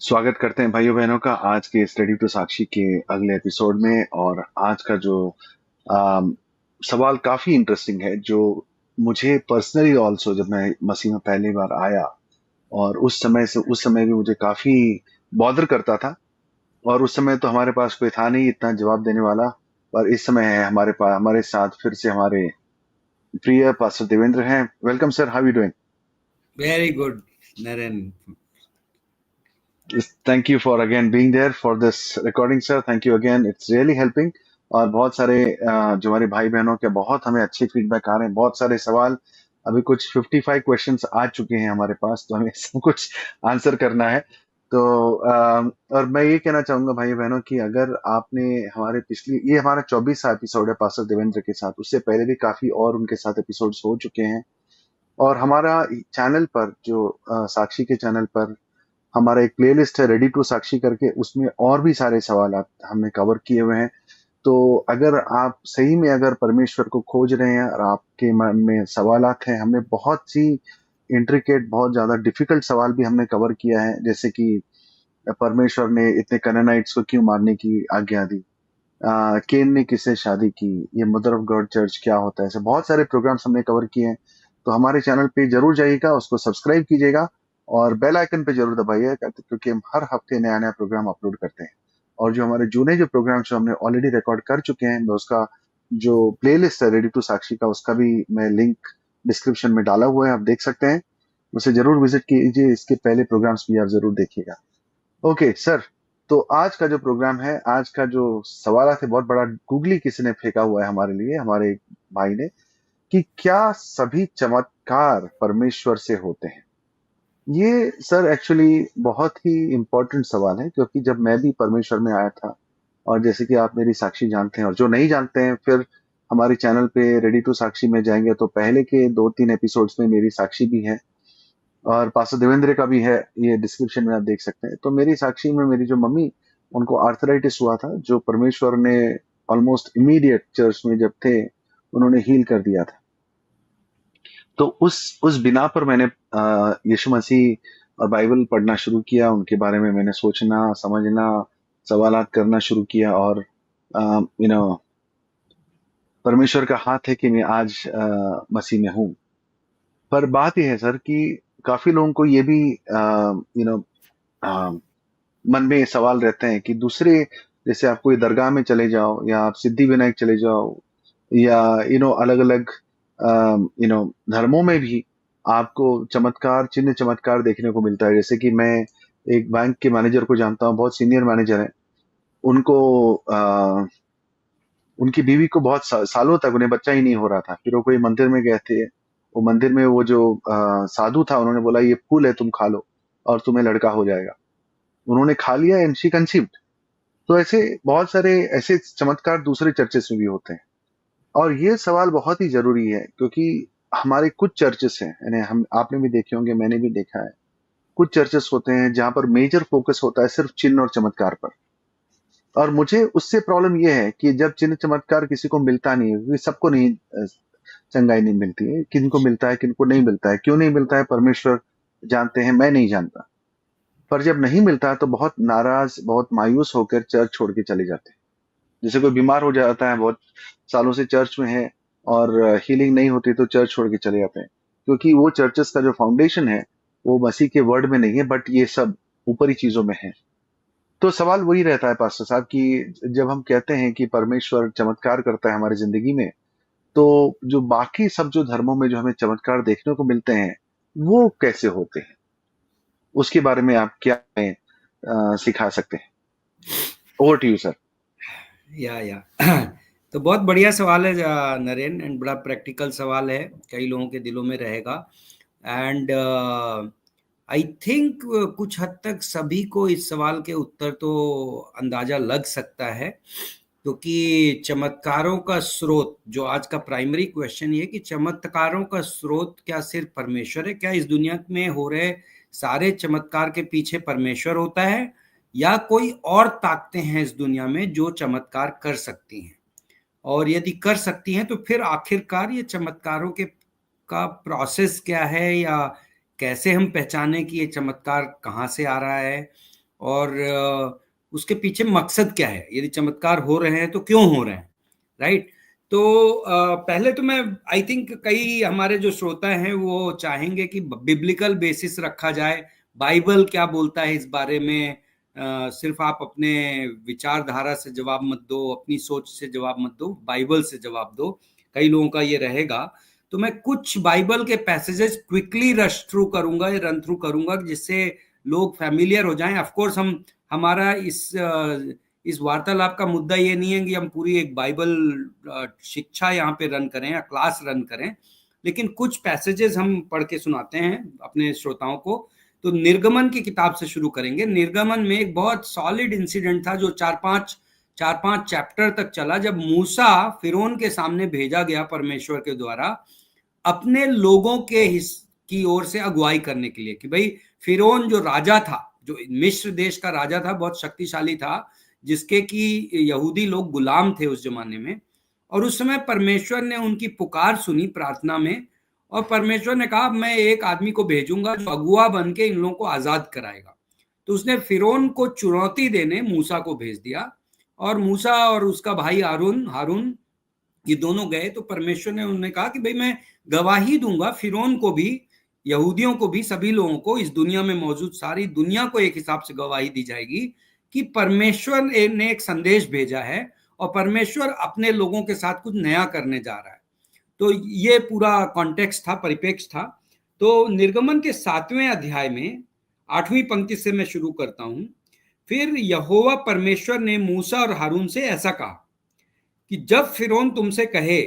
स्वागत करते हैं भाइयों बहनों का आज के स्टडी टू साक्षी के अगले एपिसोड में। और आज का जो अम, सवाल काफी इंटरेस्टिंग है, जो मुझे पर्सनली ऑल्सो जब मैं मसीह में पहली बार आया और उस समय भी मुझे काफी बॉदर करता था। और उस समय तो हमारे पास कोई था नहीं इतना जवाब देने वाला। पर इस समय है हमारे पास, हमारे साथ फिर से हमारे प्रिय पास्टर देवेंद्र हैं। Welcome sir, how you doing? Very good, Naren. Thank you for again being there for this recording sir, thank you again, it's really helping. और बहुत सारे जो हमारे भाई बहनों के बहुत हमें अच्छे फीडबैक आ रहे हैं, बहुत सारे सवाल। अभी कुछ 55 क्वेश्चंस आ चुके हैं हमारे पास, तो हमें सब कुछ आंसर करना है। तो और मैं ये कहना चाहूंगा भाई बहनों कि अगर आपने हमारे पिछली, ये हमारा 24वां एपिसोड है पास्टर देवेंद्र के साथ, उससे पहले भी काफी और उनके साथ एपिसोड्स हो चुके हैं। और हमारा चैनल पर जो साक्षी के चैनल पर हमारा एक प्लेलिस्ट है रेडी टू साक्षी करके, उसमें और भी सारे सवाल हमने कवर किए हुए हैं। तो अगर आप सही में अगर परमेश्वर को खोज रहे हैं और आपके मन में सवालात हैं, हमने बहुत सी इंट्रिकेट, बहुत ज्यादा डिफिकल्ट सवाल भी हमने कवर किया है, जैसे कि परमेश्वर ने इतने कनानाइट्स को क्यों मारने की आज्ञा दी, केन ने किससे शादी की, ये मदर ऑफ गॉड चर्च क्या होता है, ऐसे बहुत सारे प्रोग्राम्स हमने कवर किए हैं। तो हमारे चैनल पे जरूर जाइएगा, उसको सब्सक्राइब कीजिएगा और बेल आइकन पे जरूर दबाइएगा, क्योंकि हम हर हफ्ते नया नया प्रोग्राम अपलोड करते हैं। और जो हमारे जूने जो प्रोग्राम्स जो हमने ऑलरेडी रिकॉर्ड कर चुके हैं, मैं उसका जो प्लेलिस्ट है रेडी टू साक्षी का, उसका भी मैं लिंक डिस्क्रिप्शन में डाला हुआ है, आप देख सकते हैं। उसे जरूर विजिट कीजिए, इसके पहले प्रोग्राम्स भी आप जरूर देखिएगा। ओके सर, तो आज का जो प्रोग्राम है, आज का जो सवाल है, बहुत बड़ा गूगली किसी ने फेंका हुआ है हमारे लिए, हमारे एक भाई ने, कि क्या सभी चमत्कार परमेश्वर से होते हैं? ये सर एक्चुअली बहुत ही इंपॉर्टेंट सवाल है, क्योंकि जब मैं भी परमेश्वर में आया था, और जैसे कि आप मेरी साक्षी जानते हैं, और जो नहीं जानते हैं फिर हमारे चैनल पे रेडी टू साक्षी में जाएंगे तो पहले के 2-3 एपिसोड्स में मेरी साक्षी भी है, और पास्टर देवेंद्र का भी है, ये डिस्क्रिप्शन में आप देख सकते हैं। तो मेरी साक्षी में मेरी जो मम्मी, उनको आर्थराइटिस हुआ था, जो परमेश्वर ने ऑलमोस्ट इमीडिएट चर्च में जब थे उन्होंने हील कर दिया था। तो उस बिना पर मैंने यीशु मसीह और बाइबल पढ़ना शुरू किया, उनके बारे में मैंने सोचना समझना, सवालात करना शुरू किया। और यू नो परमेश्वर का हाथ है कि मैं आज मसीह में हूँ। पर बात यह है सर कि काफी लोगों को ये भी यू नो मन में सवाल रहते हैं कि दूसरे, जैसे आप कोई दरगाह में चले जाओ, या आप सिद्धि विनायक चले जाओ, या अलग अलग धर्मों में भी आपको चमत्कार, चिन्ह चमत्कार देखने को मिलता है। जैसे कि मैं एक बैंक के मैनेजर को जानता हूँ, बहुत सीनियर मैनेजर है। उनको उनकी बीवी को बहुत सालों तक उन्हें बच्चा ही नहीं हो रहा था। फिर वो कोई मंदिर में गए थे, वो मंदिर में वो जो साधु था, उन्होंने बोला ये फूल है, तुम खा लो और तुम्हें लड़का हो जाएगा। उन्होंने खा लिया एंड शी कंसीव्ड। तो ऐसे बहुत सारे ऐसे चमत्कार दूसरे चर्चेस में भी होते हैं। और ये सवाल बहुत ही जरूरी है, क्योंकि हमारे कुछ चर्चेस हैं, यानी हम, आपने भी देखे होंगे, मैंने भी देखा है, कुछ चर्चेस होते हैं जहां पर मेजर फोकस होता है सिर्फ चिन्ह और चमत्कार पर। और मुझे उससे प्रॉब्लम ये है कि जब चिन्ह चमत्कार किसी को मिलता नहीं है, क्योंकि सबको नहीं चंगाई नहीं मिलती है, किनको मिलता है किनको नहीं मिलता है, क्यों नहीं मिलता है परमेश्वर जानते हैं, मैं नहीं जानता। पर जब नहीं मिलता है तो बहुत नाराज, बहुत मायूस होकर चर्च छोड़ के चले जाते हैं। जैसे कोई बीमार हो जाता है, बहुत सालों से चर्च में है और हीलिंग नहीं होती, तो चर्च छोड़ के चले जाते हैं, क्योंकि वो चर्चेस का जो फाउंडेशन है वो मसीह के वर्ड में नहीं है, बट ये सब ऊपरी चीजों में है। तो सवाल वही रहता है पास्टर साहब कि जब हम कहते हैं कि परमेश्वर चमत्कार करता है हमारी जिंदगी में, तो जो बाकी सब जो धर्मों में जो हमें चमत्कार देखने को मिलते हैं, वो कैसे होते हैं? उसके बारे में आप क्या हमें सिखा सकते हैं? Over to you sir. या तो बहुत बढ़िया सवाल है नरेन, एंड बड़ा प्रैक्टिकल सवाल है, कई लोगों के दिलों में रहेगा। एंड आई थिंक कुछ हद तक सभी को इस सवाल के उत्तर तो अंदाजा लग सकता है, क्योंकि चमत्कारों का स्रोत, जो आज का प्राइमरी क्वेश्चन ये है कि चमत्कारों का स्रोत क्या सिर्फ परमेश्वर है? क्या इस दुनिया में हो रहे सारे चमत्कार के पीछे परमेश्वर होता है, या कोई और ताकतें हैं इस दुनिया में जो चमत्कार कर सकती हैं? और यदि कर सकती हैं तो फिर आखिरकार ये चमत्कारों के का प्रोसेस क्या है, या कैसे हम पहचाने कि ये चमत्कार कहाँ से आ रहा है? और उसके पीछे मकसद क्या है, यदि चमत्कार हो रहे हैं तो क्यों हो रहे हैं, राइट। तो पहले तो मैं आई थिंक कई हमारे जो श्रोता हैं वो चाहेंगे कि बिब्लिकल बेसिस रखा जाए, बाइबल क्या बोलता है इस बारे में। सिर्फ आप अपने विचारधारा से जवाब मत दो, अपनी सोच से जवाब मत दो, बाइबल से जवाब दो, कई लोगों का ये रहेगा। तो मैं कुछ बाइबल के पैसेजेस क्विकली रश थ्रू करूंगा या रन थ्रू करूंगा, जिससे लोग फैमिलियर हो जाएं। ऑफ कोर्स हम हमारा इस वार्तालाप का मुद्दा ये नहीं है कि हम पूरी एक बाइबल शिक्षा यहाँ पे रन करें या क्लास रन करें, लेकिन कुछ पैसेजेस हम पढ़ के सुनाते हैं अपने श्रोताओं को। तो निर्गमन की किताब से शुरू करेंगे। निर्गमन में एक बहुत सॉलिड इंसिडेंट था जो चार पांच चैप्टर तक चला, जब मूसा फिरौन के सामने भेजा गया परमेश्वर के द्वारा अपने लोगों की ओर से अगुवाई करने के लिए, कि भाई फिरौन जो राजा था, जो मिस्र देश का राजा था, बहुत शक्तिशाली था, जिसके कि यहूदी लोग गुलाम थे उस जमाने में। और उस समय परमेश्वर ने उनकी पुकार सुनी प्रार्थना में, और परमेश्वर ने कहा मैं एक आदमी को भेजूंगा जो अगुआ बन के इन लोगों को आजाद कराएगा। तो उसने फिरौन को चुनौती देने मूसा को भेज दिया, और मूसा और उसका भाई हारून ये दोनों गए। तो परमेश्वर ने उन्हें कहा कि भाई मैं गवाही दूंगा फिरौन को भी, यहूदियों को भी, सभी लोगों को, इस दुनिया में मौजूद सारी दुनिया को एक हिसाब से गवाही दी जाएगी कि परमेश्वर ने एक संदेश भेजा है और परमेश्वर अपने लोगों के साथ कुछ नया करने जा रहा है। तो ये पूरा कॉन्टेक्स्ट था, परिप्रेक्ष्य था। तो निर्गमन के 7वें अध्याय में 8वीं पंक्ति से मैं शुरू करता हूं। फिर यहोवा परमेश्वर ने मूसा और हारून से ऐसा कहा कि जब फिरौन तुमसे कहे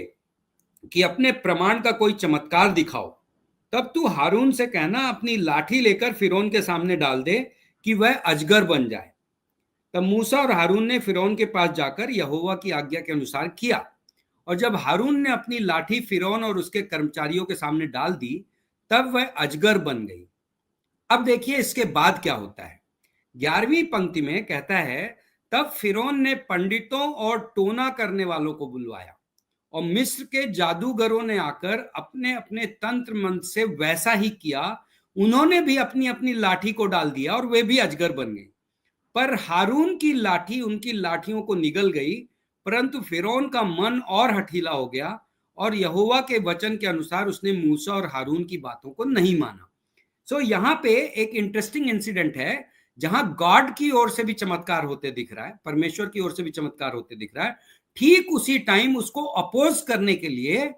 कि अपने प्रमाण का कोई चमत्कार दिखाओ, तब तू हारून से कहना अपनी लाठी लेकर फिरौन के सामने डाल दे कि वह अजगर बन जाए। तब मूसा और हारून ने फिरौन के पास जाकर यहोवा की आज्ञा के अनुसार किया, और जब हारून ने अपनी लाठी फिरौन और उसके कर्मचारियों के सामने डाल दी, तब वह अजगर बन गई। अब देखिए इसके बाद क्या होता है। 11वीं पंक्ति में कहता है, तब फिरौन ने पंडितों और टोना करने वालों को बुलवाया, और मिस्र के जादूगरों ने आकर अपने अपने तंत्र मंत्र से वैसा ही किया। उन्होंने भी अपनी अपनी लाठी को डाल दिया और वे भी अजगर बन गए। पर हारून की लाठी उनकी लाठियों को निगल गई, परंतु फिरौन का मन और हठीला हो गया, और यहोवा के वचन के अनुसार उसने मूसा और हारून की बातों को नहीं माना। सो यहाँ पे एक इंटरेस्टिंग इंसिडेंट है, जहां गॉड की ओर से भी चमत्कार होते दिख रहा है, परमेश्वर की ओर से भी चमत्कार होते दिख रहा है। ठीक उसी टाइम उसको अपोज करने के लिए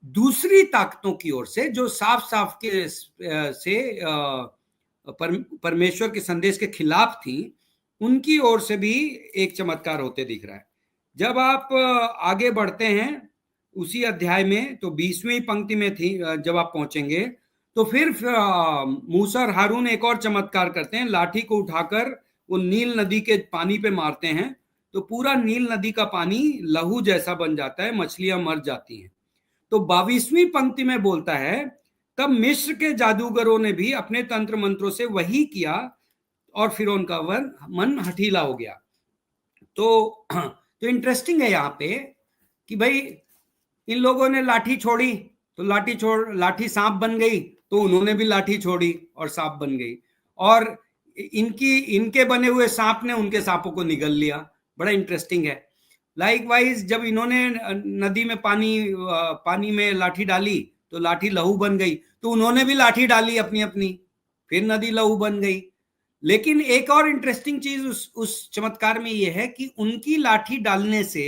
दूसरी ताकतों की ओर से, जो साफ साफ के से परमेश्वर के संदेश के खिलाफ थी, उनकी ओर से भी एक चमत्कार होते दिख रहा है। जब आप आगे बढ़ते हैं उसी अध्याय में, तो 20वीं पंक्ति में थी, जब आप पहुंचेंगे तो फिर मूसा और हारून एक और चमत्कार करते हैं। लाठी को उठाकर वो नील नदी के पानी पे मारते हैं, तो पूरा नील नदी का पानी लहू जैसा बन जाता है, मछलियां मर जाती हैं। तो 22वीं पंक्ति में बोलता है, तब मिस्र के जादूगरों ने भी अपने तंत्र मंत्रों से वही किया, और फिर उनका मन हठीला हो गया। तो इंटरेस्टिंग है यहाँ पे कि भाई इन लोगों ने लाठी छोड़ी, तो लाठी सांप बन गई, तो उन्होंने भी लाठी छोड़ी और सांप बन गई, और इनके बने हुए सांप ने उनके सांपों को निगल लिया। बड़ा इंटरेस्टिंग है। लाइकवाइज जब इन्होंने नदी में पानी में लाठी डाली तो लाठी लहू बन गई, तो उन्होंने भी लाठी डाली अपनी अपनी, फिर नदी लहू बन गई। लेकिन एक और इंटरेस्टिंग चीज उस चमत्कार में यह है कि उनकी लाठी डालने से,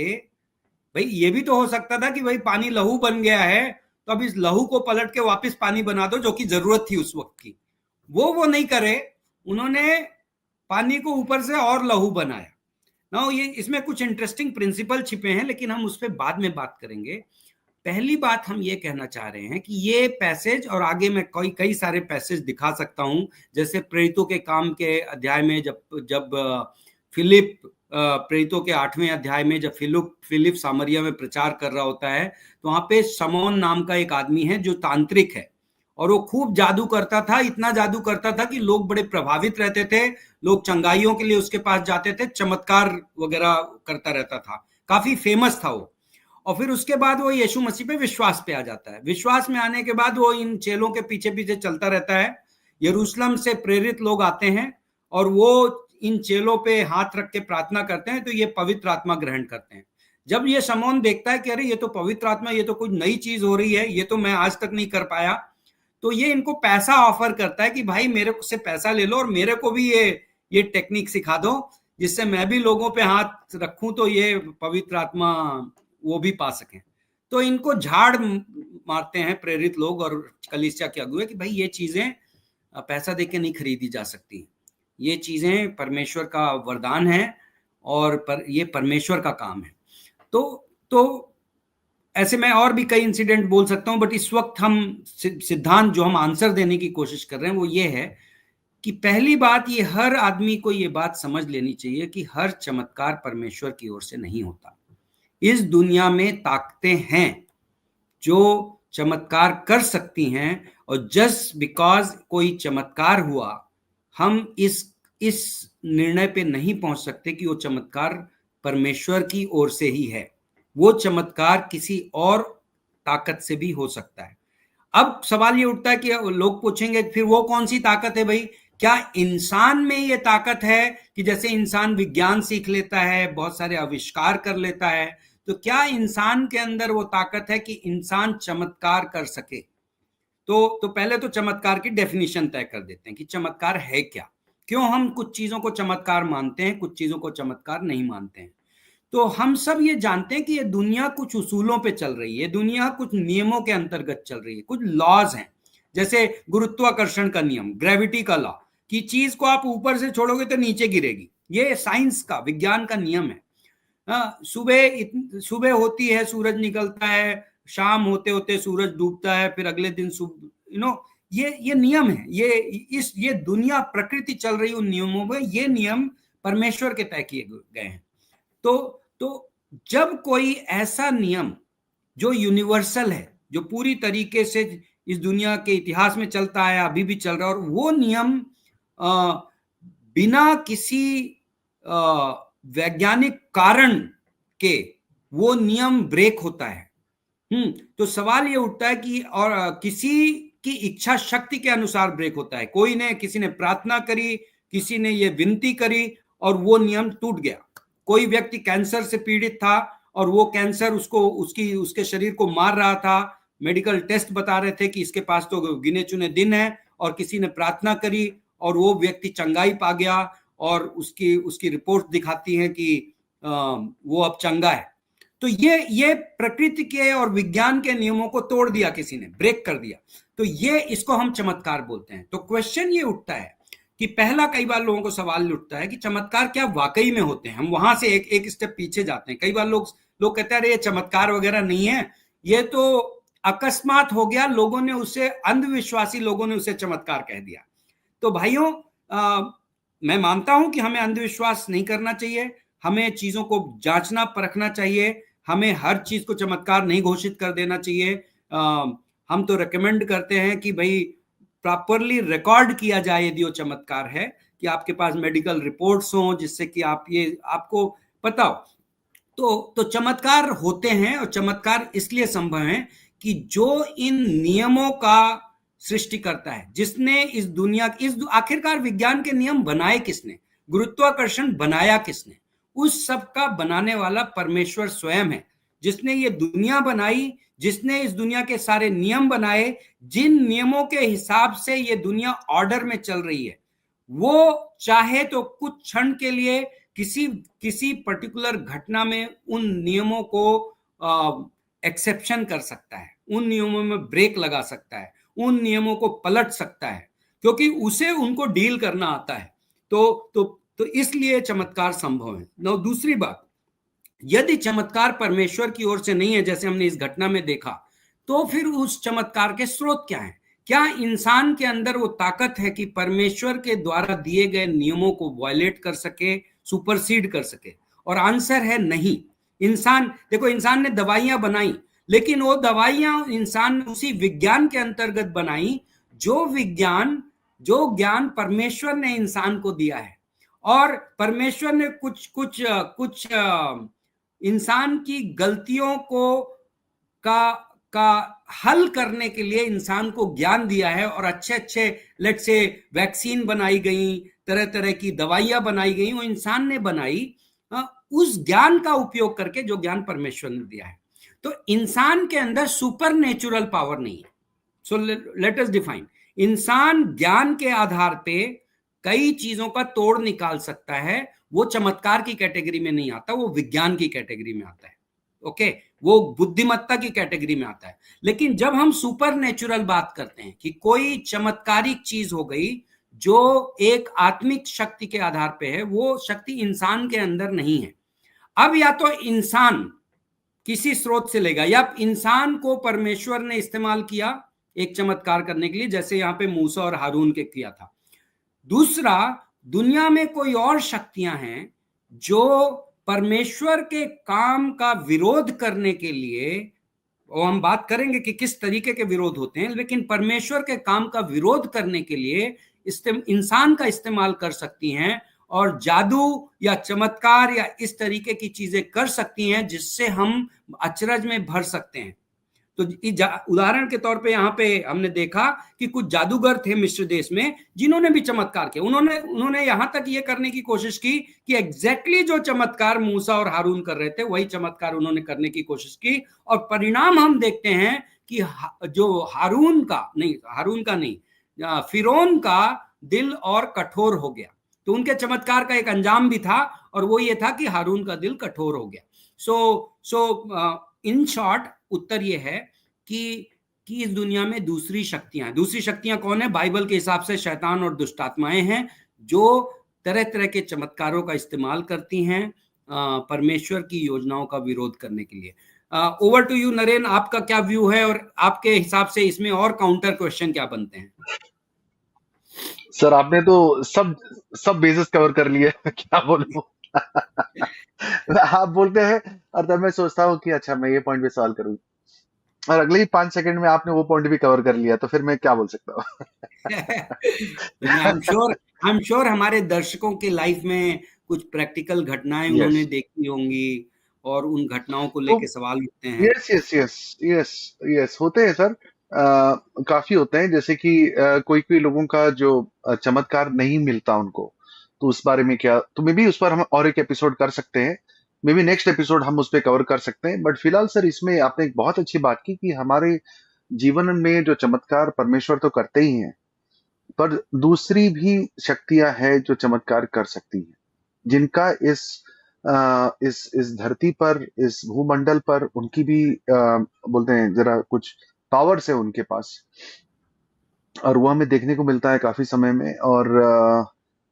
भाई ये भी तो हो सकता था कि भाई पानी लहू बन गया है, तो अब इस लहू को पलट के वापस पानी बना दो, जो कि जरूरत थी उस वक्त की। वो नहीं करे, उन्होंने पानी को ऊपर से और लहू बनाया ना। ये इसमें कुछ इंटरेस्टिंग प्रिंसिपल छिपे हैं, लेकिन हम उस पर बाद में बात करेंगे। पहली बात हम ये कहना चाह रहे हैं कि ये पैसेज, और आगे मैं कई सारे पैसेज दिखा सकता हूं, जैसे प्रेरितों के काम के अध्याय में जब फिलिप, प्रेरितों के 8वें अध्याय में जब फिलिप सामरिया में प्रचार कर रहा होता है, तो वहां पे शमौन नाम का एक आदमी है जो तांत्रिक है, और वो खूब जादू करता था, इतना जादू करता था कि लोग बड़े प्रभावित रहते थे, लोग चंगाइयों के लिए उसके पास जाते थे, चमत्कार वगैरह करता रहता था, काफी फेमस था वो। और फिर उसके बाद वो यीशु मसीह पे विश्वास पे आ जाता है। विश्वास में आने के बाद वो इन चेलों के पीछे पीछे चलता रहता है। यरूशलेम से प्रेरित लोग आते हैं और वो इन चेलों पे हाथ रख के प्रार्थना करते हैं, तो ये पवित्र आत्मा ग्रहण करते हैं। जब ये शमौन देखता है कि अरे ये तो पवित्र आत्मा, ये तो कुछ नई चीज हो रही है, ये तो मैं आज तक नहीं कर पाया, तो ये इनको पैसा ऑफर करता है कि भाई मेरे से पैसा ले लो और मेरे को भी ये टेक्निक सिखा दो, जिससे मैं भी लोगों पे हाथ रखूं तो ये पवित्र आत्मा वो भी पा सकें। तो इनको झाड़ मारते हैं प्रेरित लोग और कलीसिया के अगुए कि भाई ये चीजें पैसा देके नहीं खरीदी जा सकती, ये चीजें परमेश्वर का वरदान है और ये परमेश्वर का काम है। तो ऐसे मैं और भी कई इंसिडेंट बोल सकता हूं, बट इस वक्त हम सिद्धांत जो हम आंसर देने की कोशिश कर रहे हैं वो ये है कि पहली बात, ये हर आदमी को ये बात समझ लेनी चाहिए कि हर चमत्कार परमेश्वर की ओर से नहीं होता। इस दुनिया में ताकतें हैं जो चमत्कार कर सकती हैं, और जस्ट बिकॉज कोई चमत्कार हुआ हम इस निर्णय पे नहीं पहुंच सकते कि वो चमत्कार परमेश्वर की ओर से ही है। वो चमत्कार किसी और ताकत से भी हो सकता है। अब सवाल ये उठता है कि लोग पूछेंगे फिर वो कौन सी ताकत है भाई? क्या इंसान में ये ताकत है कि जैसे इंसान विज्ञान सीख लेता है, बहुत सारे आविष्कार कर लेता है, तो क्या इंसान के अंदर वो ताकत है कि इंसान चमत्कार कर सके? तो पहले तो चमत्कार की डेफिनेशन तय कर देते हैं कि चमत्कार है क्या, क्यों हम कुछ चीजों को चमत्कार मानते हैं, कुछ चीजों को चमत्कार नहीं मानते हैं। तो हम सब ये जानते हैं कि ये दुनिया कुछ उसूलों पे चल रही है, दुनिया कुछ नियमों के अंतर्गत चल रही है, कुछ लॉज हैं, जैसे गुरुत्वाकर्षण का नियम, ग्रेविटी का लॉ, कि चीज को आप ऊपर से छोड़ोगे तो नीचे गिरेगी, ये साइंस का, विज्ञान का नियम है। सुबह होती है, सूरज निकलता है, शाम होते होते सूरज डूबता है, फिर अगले दिन ये नियम है, ये दुनिया, प्रकृति चल रही उन नियमों में, ये नियम परमेश्वर के तय किए गए हैं। तो जब कोई ऐसा नियम जो यूनिवर्सल है, जो पूरी तरीके से इस दुनिया के इतिहास में चलता है, अभी भी चल रहा है, और वो नियम बिना किसी वैज्ञानिक कारण के वो नियम ब्रेक होता है, तो सवाल ये उठता है कि और किसी की इच्छा शक्ति के अनुसार ब्रेक होता है। किसी ने प्रार्थना करी, किसी ने ये विनती करी और वो नियम टूट गया। कोई व्यक्ति कैंसर से पीड़ित था और वो कैंसर उसके शरीर को मार रहा था, मेडिकल टेस्ट बता रहे थे कि इसके पास तो गिने चुने दिन है, और किसी ने प्रार्थना करी और वो व्यक्ति चंगाई पा गया, और उसकी रिपोर्ट दिखाती है कि वो अब चंगा है। तो ये प्रकृति के और विज्ञान के नियमों को तोड़ दिया, किसी ने ब्रेक कर दिया, तो इसको हम चमत्कार बोलते हैं। तो क्वेश्चन ये उठता है कि पहला, कई बार लोगों को सवाल उठता है कि चमत्कार क्या वाकई में होते हैं? हम वहां से एक स्टेप पीछे जाते हैं। कई बार लोग कहते हैं अरे ये चमत्कार वगैरह नहीं है, ये तो अकस्मात हो गया, लोगों ने उसे, अंधविश्वासी लोगों ने उसे चमत्कार कह दिया। तो भाइयों, मैं मानता हूं कि हमें अंधविश्वास नहीं करना चाहिए, हमें चीजों को जांचना परखना चाहिए, हमें हर चीज को चमत्कार नहीं घोषित कर देना चाहिए। हम तो रेकमेंड करते हैं कि भाई प्रॉपरली रिकॉर्ड किया जाए यदि वो चमत्कार है, कि आपके पास मेडिकल रिपोर्ट्स हों जिससे कि आपको पता हो। तो चमत्कार होते हैं, और चमत्कार इसलिए संभव है कि जो इन नियमों का सृष्टि करता है, जिसने इस दुनिया, आखिरकार विज्ञान के नियम बनाए किसने, गुरुत्वाकर्षण बनाया किसने? उस सब का बनाने वाला परमेश्वर स्वयं है, जिसने ये दुनिया बनाई, जिसने इस दुनिया के सारे नियम बनाए, जिन नियमों के हिसाब से ये दुनिया ऑर्डर में चल रही है, वो चाहे तो कुछ क्षण के लिए किसी पर्टिकुलर घटना में उन नियमों को एक्सेप्शन कर सकता है, उन नियमों में ब्रेक लगा सकता है, उन नियमों को पलट सकता है, क्योंकि उसे उनको डील करना आता है। तो इसलिए चमत्कार संभव है। नौ, दूसरी बात, यदि चमत्कार परमेश्वर की ओर से नहीं है, जैसे हमने इस घटना में देखा, तो फिर उस चमत्कार के स्रोत क्या है? क्या इंसान के अंदर वो ताकत है कि परमेश्वर के द्वारा दिए गए नियमों को वायलेट कर सके, सुपरसीड कर सके? और आंसर है नहीं। देखो, इंसान ने दवाइयां बनाई, लेकिन वो दवाइयां इंसान ने उसी विज्ञान के अंतर्गत बनाई जो ज्ञान परमेश्वर ने इंसान को दिया है। और परमेश्वर ने कुछ इंसान की गलतियों का हल करने के लिए इंसान को ज्ञान दिया है और अच्छे अच्छे लेट से वैक्सीन बनाई गई, तरह तरह की दवाइयां बनाई गई, वो इंसान ने बनाई उस ज्ञान का उपयोग करके जो ज्ञान परमेश्वर ने दिया है। तो इंसान के अंदर सुपर नेचुरल पावर नहीं है। सो लेट अस डिफाइन, इंसान ज्ञान के आधार पे कई चीजों का तोड़ निकाल सकता है, वो चमत्कार की कैटेगरी में नहीं आता, वो विज्ञान की कैटेगरी में आता है। ओके, वो बुद्धिमत्ता की कैटेगरी में आता है। लेकिन जब हम सुपर नेचुरल बात करते हैं कि कोई चमत्कारिक चीज हो गई जो एक आत्मिक शक्ति के आधार पे है, वो शक्ति इंसान के अंदर नहीं है। अब या तो इंसान किसी स्रोत से लेगा, या इंसान को परमेश्वर ने इस्तेमाल किया एक चमत्कार करने के लिए, जैसे यहां पे मूसा और हारून के किया था। दूसरा, दुनिया में कोई और शक्तियां हैं जो परमेश्वर के काम का विरोध करने के लिए, और हम बात करेंगे कि किस तरीके के विरोध होते हैं, लेकिन परमेश्वर के काम का विरोध करने के लिए इंसान का इस्तेमाल कर सकती हैं और जादू या चमत्कार या इस तरीके की चीजें कर सकती हैं जिससे हम अचरज में भर सकते हैं। तो उदाहरण के तौर पे यहाँ पे हमने देखा कि कुछ जादूगर थे मिस्र देश में जिन्होंने भी चमत्कार किया। उन्होंने यहां तक ये करने की कोशिश की कि एग्जैक्टली जो चमत्कार मूसा और हारून कर रहे थे वही चमत्कार उन्होंने करने की कोशिश की, और परिणाम हम देखते हैं कि जो हारून का नहीं, फिरौन का दिल और कठोर हो गया। तो उनके चमत्कार का एक अंजाम भी था, और वो ये था कि हारून का दिल कठोर हो गया। सो इन शॉर्ट उत्तर ये है कि इस दुनिया में दूसरी शक्तियां कौन है? बाइबल के हिसाब से शैतान और दुष्ट आत्माएं हैं जो तरह तरह के चमत्कारों का इस्तेमाल करती हैं परमेश्वर की योजनाओं का विरोध करने के लिए। ओवर टू यू नरेन, आपका क्या व्यू है और आपके हिसाब से इसमें और काउंटर क्वेश्चन क्या बनते हैं? सर आपने तो सब सब बेसिस कवर कर लिए क्या बोलूं आप बोलते हैं और तब मैं सोचता हूँ कि अच्छा मैं ये पॉइंट भी सवाल करूँ, और अगले ही 5 सेकंड में आपने वो पॉइंट भी कवर कर लिया, तो फिर मैं क्या बोल सकता हूँ आई एम श्योर हमारे दर्शकों के लाइफ में कुछ प्रैक्टिकल घटनाएं यस, उन्होंने देखी होंगी और उन घटनाओं को तो लेके सवाल उठते हैं। Yes yes yes yes yes होते हैं सर। काफी होते हैं, जैसे कि कोई कोई लोगों का जो चमत्कार नहीं मिलता उनको, तो उस बारे में क्या, तो मे बी उस पर हम और एक एपिसोड कर सकते हैं, मे बी नेक्स्ट एपिसोड हम उस पर कवर कर सकते हैं। बट फिलहाल सर इसमें आपने एक बहुत अच्छी बात की कि हमारे जीवन में जो चमत्कार परमेश्वर तो करते ही हैं, पर दूसरी भी शक्तियां हैं जो चमत्कार कर सकती हैं, जिनका इस धरती पर, इस भूमंडल पर उनकी भी बोलते हैं जरा कुछ पावर्स है उनके पास, और वो हमें देखने को मिलता है काफी समय में। और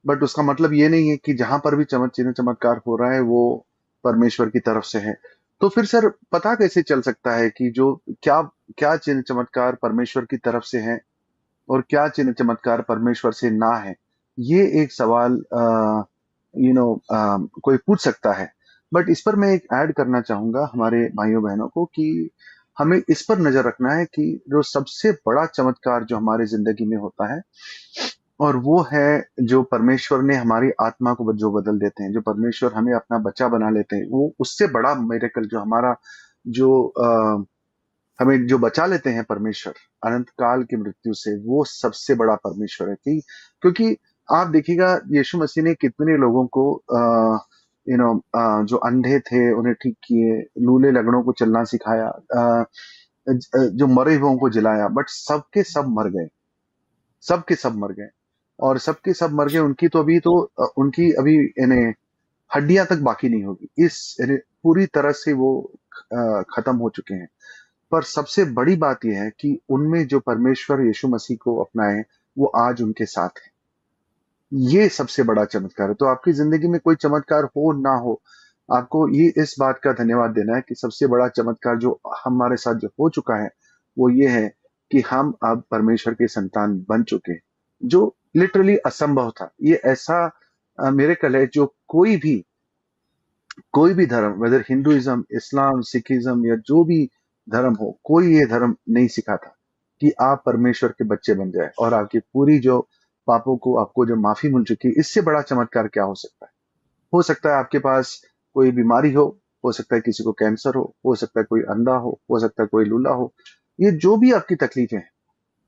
बट उसका मतलब ये नहीं है कि जहां पर भी चिन्ह चमत्कार हो रहा है वो परमेश्वर की तरफ से है। तो फिर सर पता कैसे चल सकता है कि जो क्या क्या चिन्ह चमत्कार परमेश्वर की तरफ से है और क्या चिन्ह चमत्कार परमेश्वर से ना है? ये एक सवाल कोई पूछ सकता है। बट इस पर मैं एक ऐड करना चाहूंगा हमारे भाइयों बहनों को कि हमें इस पर नजर रखना है कि जो सबसे बड़ा चमत्कार जो हमारी जिंदगी में होता है, और वो है जो परमेश्वर ने हमारी आत्मा को जो बदल देते हैं, जो परमेश्वर हमें अपना बच्चा बना लेते हैं, वो उससे बड़ा मिरेकल जो हमारा जो हमें जो बचा लेते हैं परमेश्वर अनंत काल की मृत्यु से, वो सबसे बड़ा परमेश्वर है। कि क्योंकि आप देखिएगा यीशु मसीह ने कितने लोगों को जो अंधे थे उन्हें ठीक किए, लूले लगड़ों को चलना सिखाया, जो मरे हुओं को जिलाया, बट सबके सब मर गए, सबके सब मर गए, और सबके सब मर गए। उनकी अभी यानी हड्डियां तक बाकी नहीं होगी, इस यानी पूरी तरह से वो खत्म हो चुके हैं। पर सबसे बड़ी बात यह है कि उनमें जो परमेश्वर यीशु मसीह को अपनाए, वो आज उनके साथ है। ये सबसे बड़ा चमत्कार है। तो आपकी जिंदगी में कोई चमत्कार हो ना हो, आपको ये इस बात का धन्यवाद देना है कि सबसे बड़ा चमत्कार जो हमारे साथ जो हो चुका है वो ये है कि हम अब परमेश्वर के संतान बन चुके हैं, जो लिटरली असंभव था। ये ऐसा मिरेकल है जो कोई भी धर्म, वेदर हिंदुइज्म, इस्लाम, सिखिज्म या जो भी धर्म हो, कोई ये धर्म नहीं सिखाता कि आप परमेश्वर के बच्चे बन जाए और आपकी पूरी जो पापों को आपको जो माफी मिल चुकी है। इससे बड़ा चमत्कार क्या हो सकता है? हो सकता है आपके पास कोई बीमारी हो सकता है किसी को कैंसर हो सकता है कोई अंधा हो सकता है कोई लूला हो, ये जो भी आपकी तकलीफें हैं,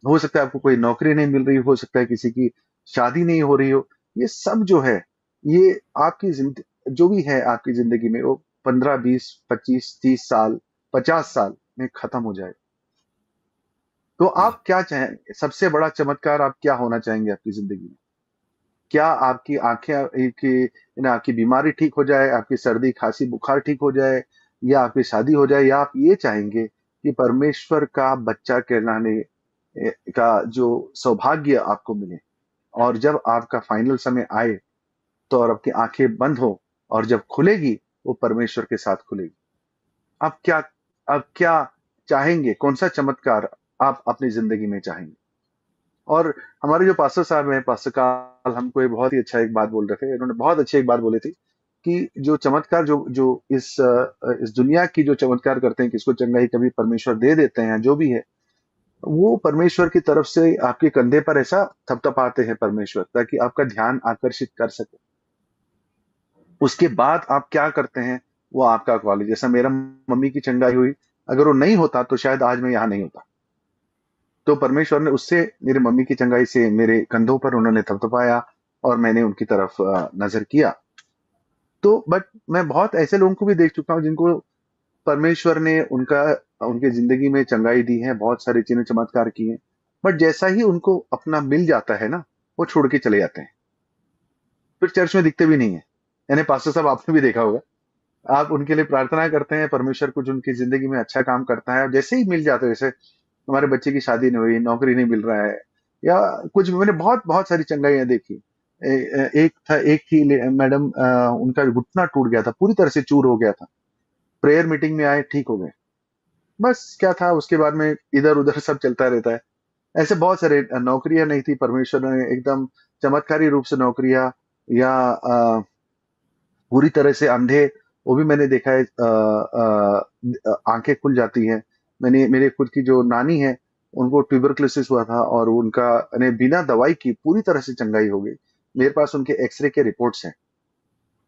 हो सकता है आपको कोई नौकरी नहीं मिल रही, हो सकता है किसी की शादी नहीं हो रही हो, ये सब जो है, ये आपकी जिंदगी जो भी है आपकी जिंदगी में, वो 15, 20, 25, 30 साल, 50 साल में खत्म हो जाए। तो या आप क्या चाहें, सबसे बड़ा चमत्कार आप क्या होना चाहेंगे आपकी जिंदगी में? क्या आपकी आंखें की ना, आपकी बीमारी ठीक हो जाए, आपकी सर्दी खांसी बुखार ठीक हो जाए, या आपकी शादी हो जाए, या आप ये चाहेंगे कि परमेश्वर का बच्चा कहलाने का जो सौभाग्य आपको मिले, और जब आपका फाइनल समय आए तो और आपकी आंखें बंद हो, और जब खुलेगी वो परमेश्वर के साथ खुलेगी। आप क्या चाहेंगे, कौन सा चमत्कार आप अपनी जिंदगी में चाहेंगे? और हमारे जो पास्टर साहब हैं, पास्टर काल, हमको ये बहुत ही अच्छा एक बात बोल रहे थे, इन्होंने बहुत अच्छी एक बात बोली थी कि जो चमत्कार जो जो इस दुनिया की जो चमत्कार करते हैं, किसको चंगाई कभी परमेश्वर दे देते हैं, जो भी है, वो परमेश्वर की तरफ से आपके कंधे पर ऐसा थपथपाते हैं परमेश्वर, ताकि आपका ध्यान आकर्षित कर सके। उसके बाद आप क्या करते हैं, वो आपका कॉल है। जैसा मेरा मम्मी की चंगाई हुई, अगर वो नहीं होता तो शायद आज मैं यहाँ नहीं होता। तो परमेश्वर ने उससे, मेरे मम्मी की चंगाई से मेरे कंधों पर उन्होंने थपथपाया, और मैंने उनकी तरफ नजर किया। तो बट मैं बहुत ऐसे लोगों को भी देख चुका हूँ जिनको परमेश्वर ने उनके जिंदगी में चंगाई दी है, बहुत सारे चिन्ह चमत्कार किए हैं, बट जैसा ही उनको अपना मिल जाता है ना, वो छोड़ के चले जाते हैं, फिर चर्च में दिखते भी नहीं है। यानी पास्टर साहब, आपने भी देखा होगा, आप उनके लिए प्रार्थना करते हैं, परमेश्वर कुछ उनकी जिंदगी में अच्छा काम करता है, और जैसे ही मिल जाते हैं, जैसे हमारे बच्चे की शादी नहीं हुई, नौकरी नहीं मिल रहा है, या कुछ भी, मैंने बहुत बहुत सारी चंगाइयां देखी। एक थी मैडम, उनका घुटना टूट गया था, पूरी तरह से चूर हो गया था, प्रेयर मीटिंग में आए, ठीक हो गए। बस क्या था, उसके बाद में इधर उधर सब चलता रहता है। ऐसे बहुत सारे, नौकरियां नहीं थी, परमेश्वर ने एकदम चमत्कारी रूप से नौकरियां, या पूरी तरह से अंधे, वो भी मैंने देखा है, आंखें खुल जाती हैं। मैंने, मेरे खुद की जो नानी है, उनको ट्यूबरक्लोसिस हुआ था, और उनका ने बिना दवाई की पूरी तरह से चंगाई हो गई। मेरे पास उनके एक्सरे के रिपोर्ट्स हैं।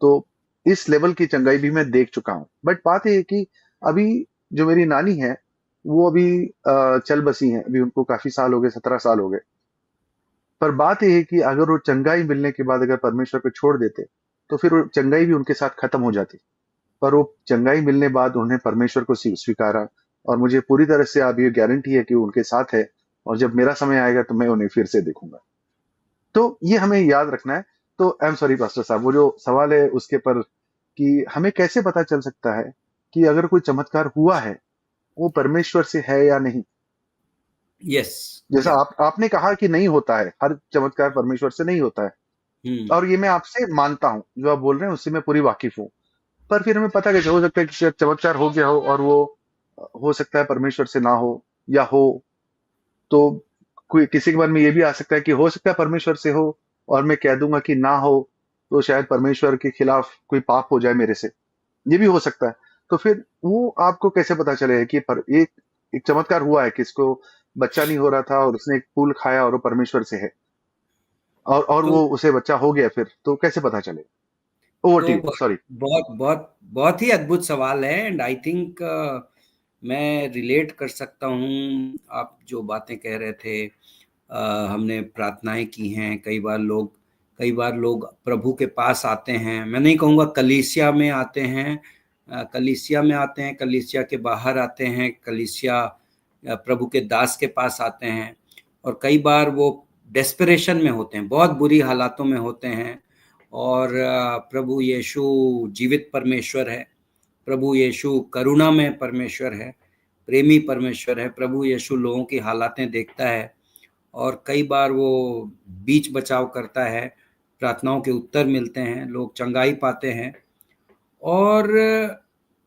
तो इस लेवल की चंगाई भी मैं देख चुका हूँ। बट बात ये है कि अभी जो मेरी नानी है, वो अभी चल बसी हैं, अभी उनको काफी साल हो गए, 17 साल हो गए। पर बात ये है कि अगर वो चंगाई मिलने के बाद अगर परमेश्वर को छोड़ देते, तो फिर वो चंगाई भी उनके साथ खत्म हो जाती। पर वो चंगाई मिलने बाद उन्होंने परमेश्वर को स्वीकारा, और मुझे पूरी तरह से अब ये गारंटी है कि वो उनके साथ है, और जब मेरा समय आएगा तो मैं उन्हें फिर से देखूंगा। तो ये हमें याद रखना है। तो आई एम सॉरी पास्टर साहब, वो जो सवाल है उसके पर, कि हमें कैसे पता चल सकता है कि अगर कोई चमत्कार हुआ है, वो परमेश्वर से है या नहीं? यस जैसा या आपने कहा कि नहीं होता है, हर चमत्कार परमेश्वर से नहीं होता है, हम्म और ये मैं आपसे मानता हूँ, जो आप बोल रहे हैं उससे मैं पूरी वाकिफ हूँ। पर फिर हमें पता कैसे हो सकता है कि शायद चमत्कार हो गया हो, और वो हो सकता है परमेश्वर से ना हो, या हो। तो कोई किसी के मन में ये भी आ सकता है कि हो सकता है परमेश्वर से हो, और मैं कह दूंगा कि ना हो, तो शायद परमेश्वर के खिलाफ कोई पाप हो जाए मेरे से, ये भी हो सकता है। तो फिर वो आपको कैसे पता चलेगा कि एक एक चमत्कार हुआ है, किसको बच्चा नहीं हो रहा था, और उसने एक फूल खाया और वो परमेश्वर से है, और तो वो उसे बच्चा हो गया, फिर तो कैसे पता चलेगा? ओवर टू तो यू, सॉरी। बहुत बहुत बहुत ही अद्भुत सवाल है, एंड आई थिंक मैं रिलेट कर सकता हूँ। आप जो बातें कह रहे थे, हमने प्रार्थनाएं की हैं, कई बार लोग प्रभु के पास आते हैं। मैं नहीं कहूँगा कलीसिया में आते हैं, कलीसिया में आते हैं, कलीसिया के बाहर आते हैं, कलीसिया प्रभु के दास के पास आते हैं, और कई बार वो डेस्परेशन में होते हैं, बहुत बुरी हालातों में होते हैं, और प्रभु यीशु जीवित परमेश्वर है, प्रभु यीशु करुणा में परमेश्वर है, प्रेमी परमेश्वर है। प्रभु यीशु लोगों की हालातें देखता है, और कई बार वो बीच बचाव करता है, प्रार्थनाओं के उत्तर मिलते हैं, लोग चंगाई पाते हैं। और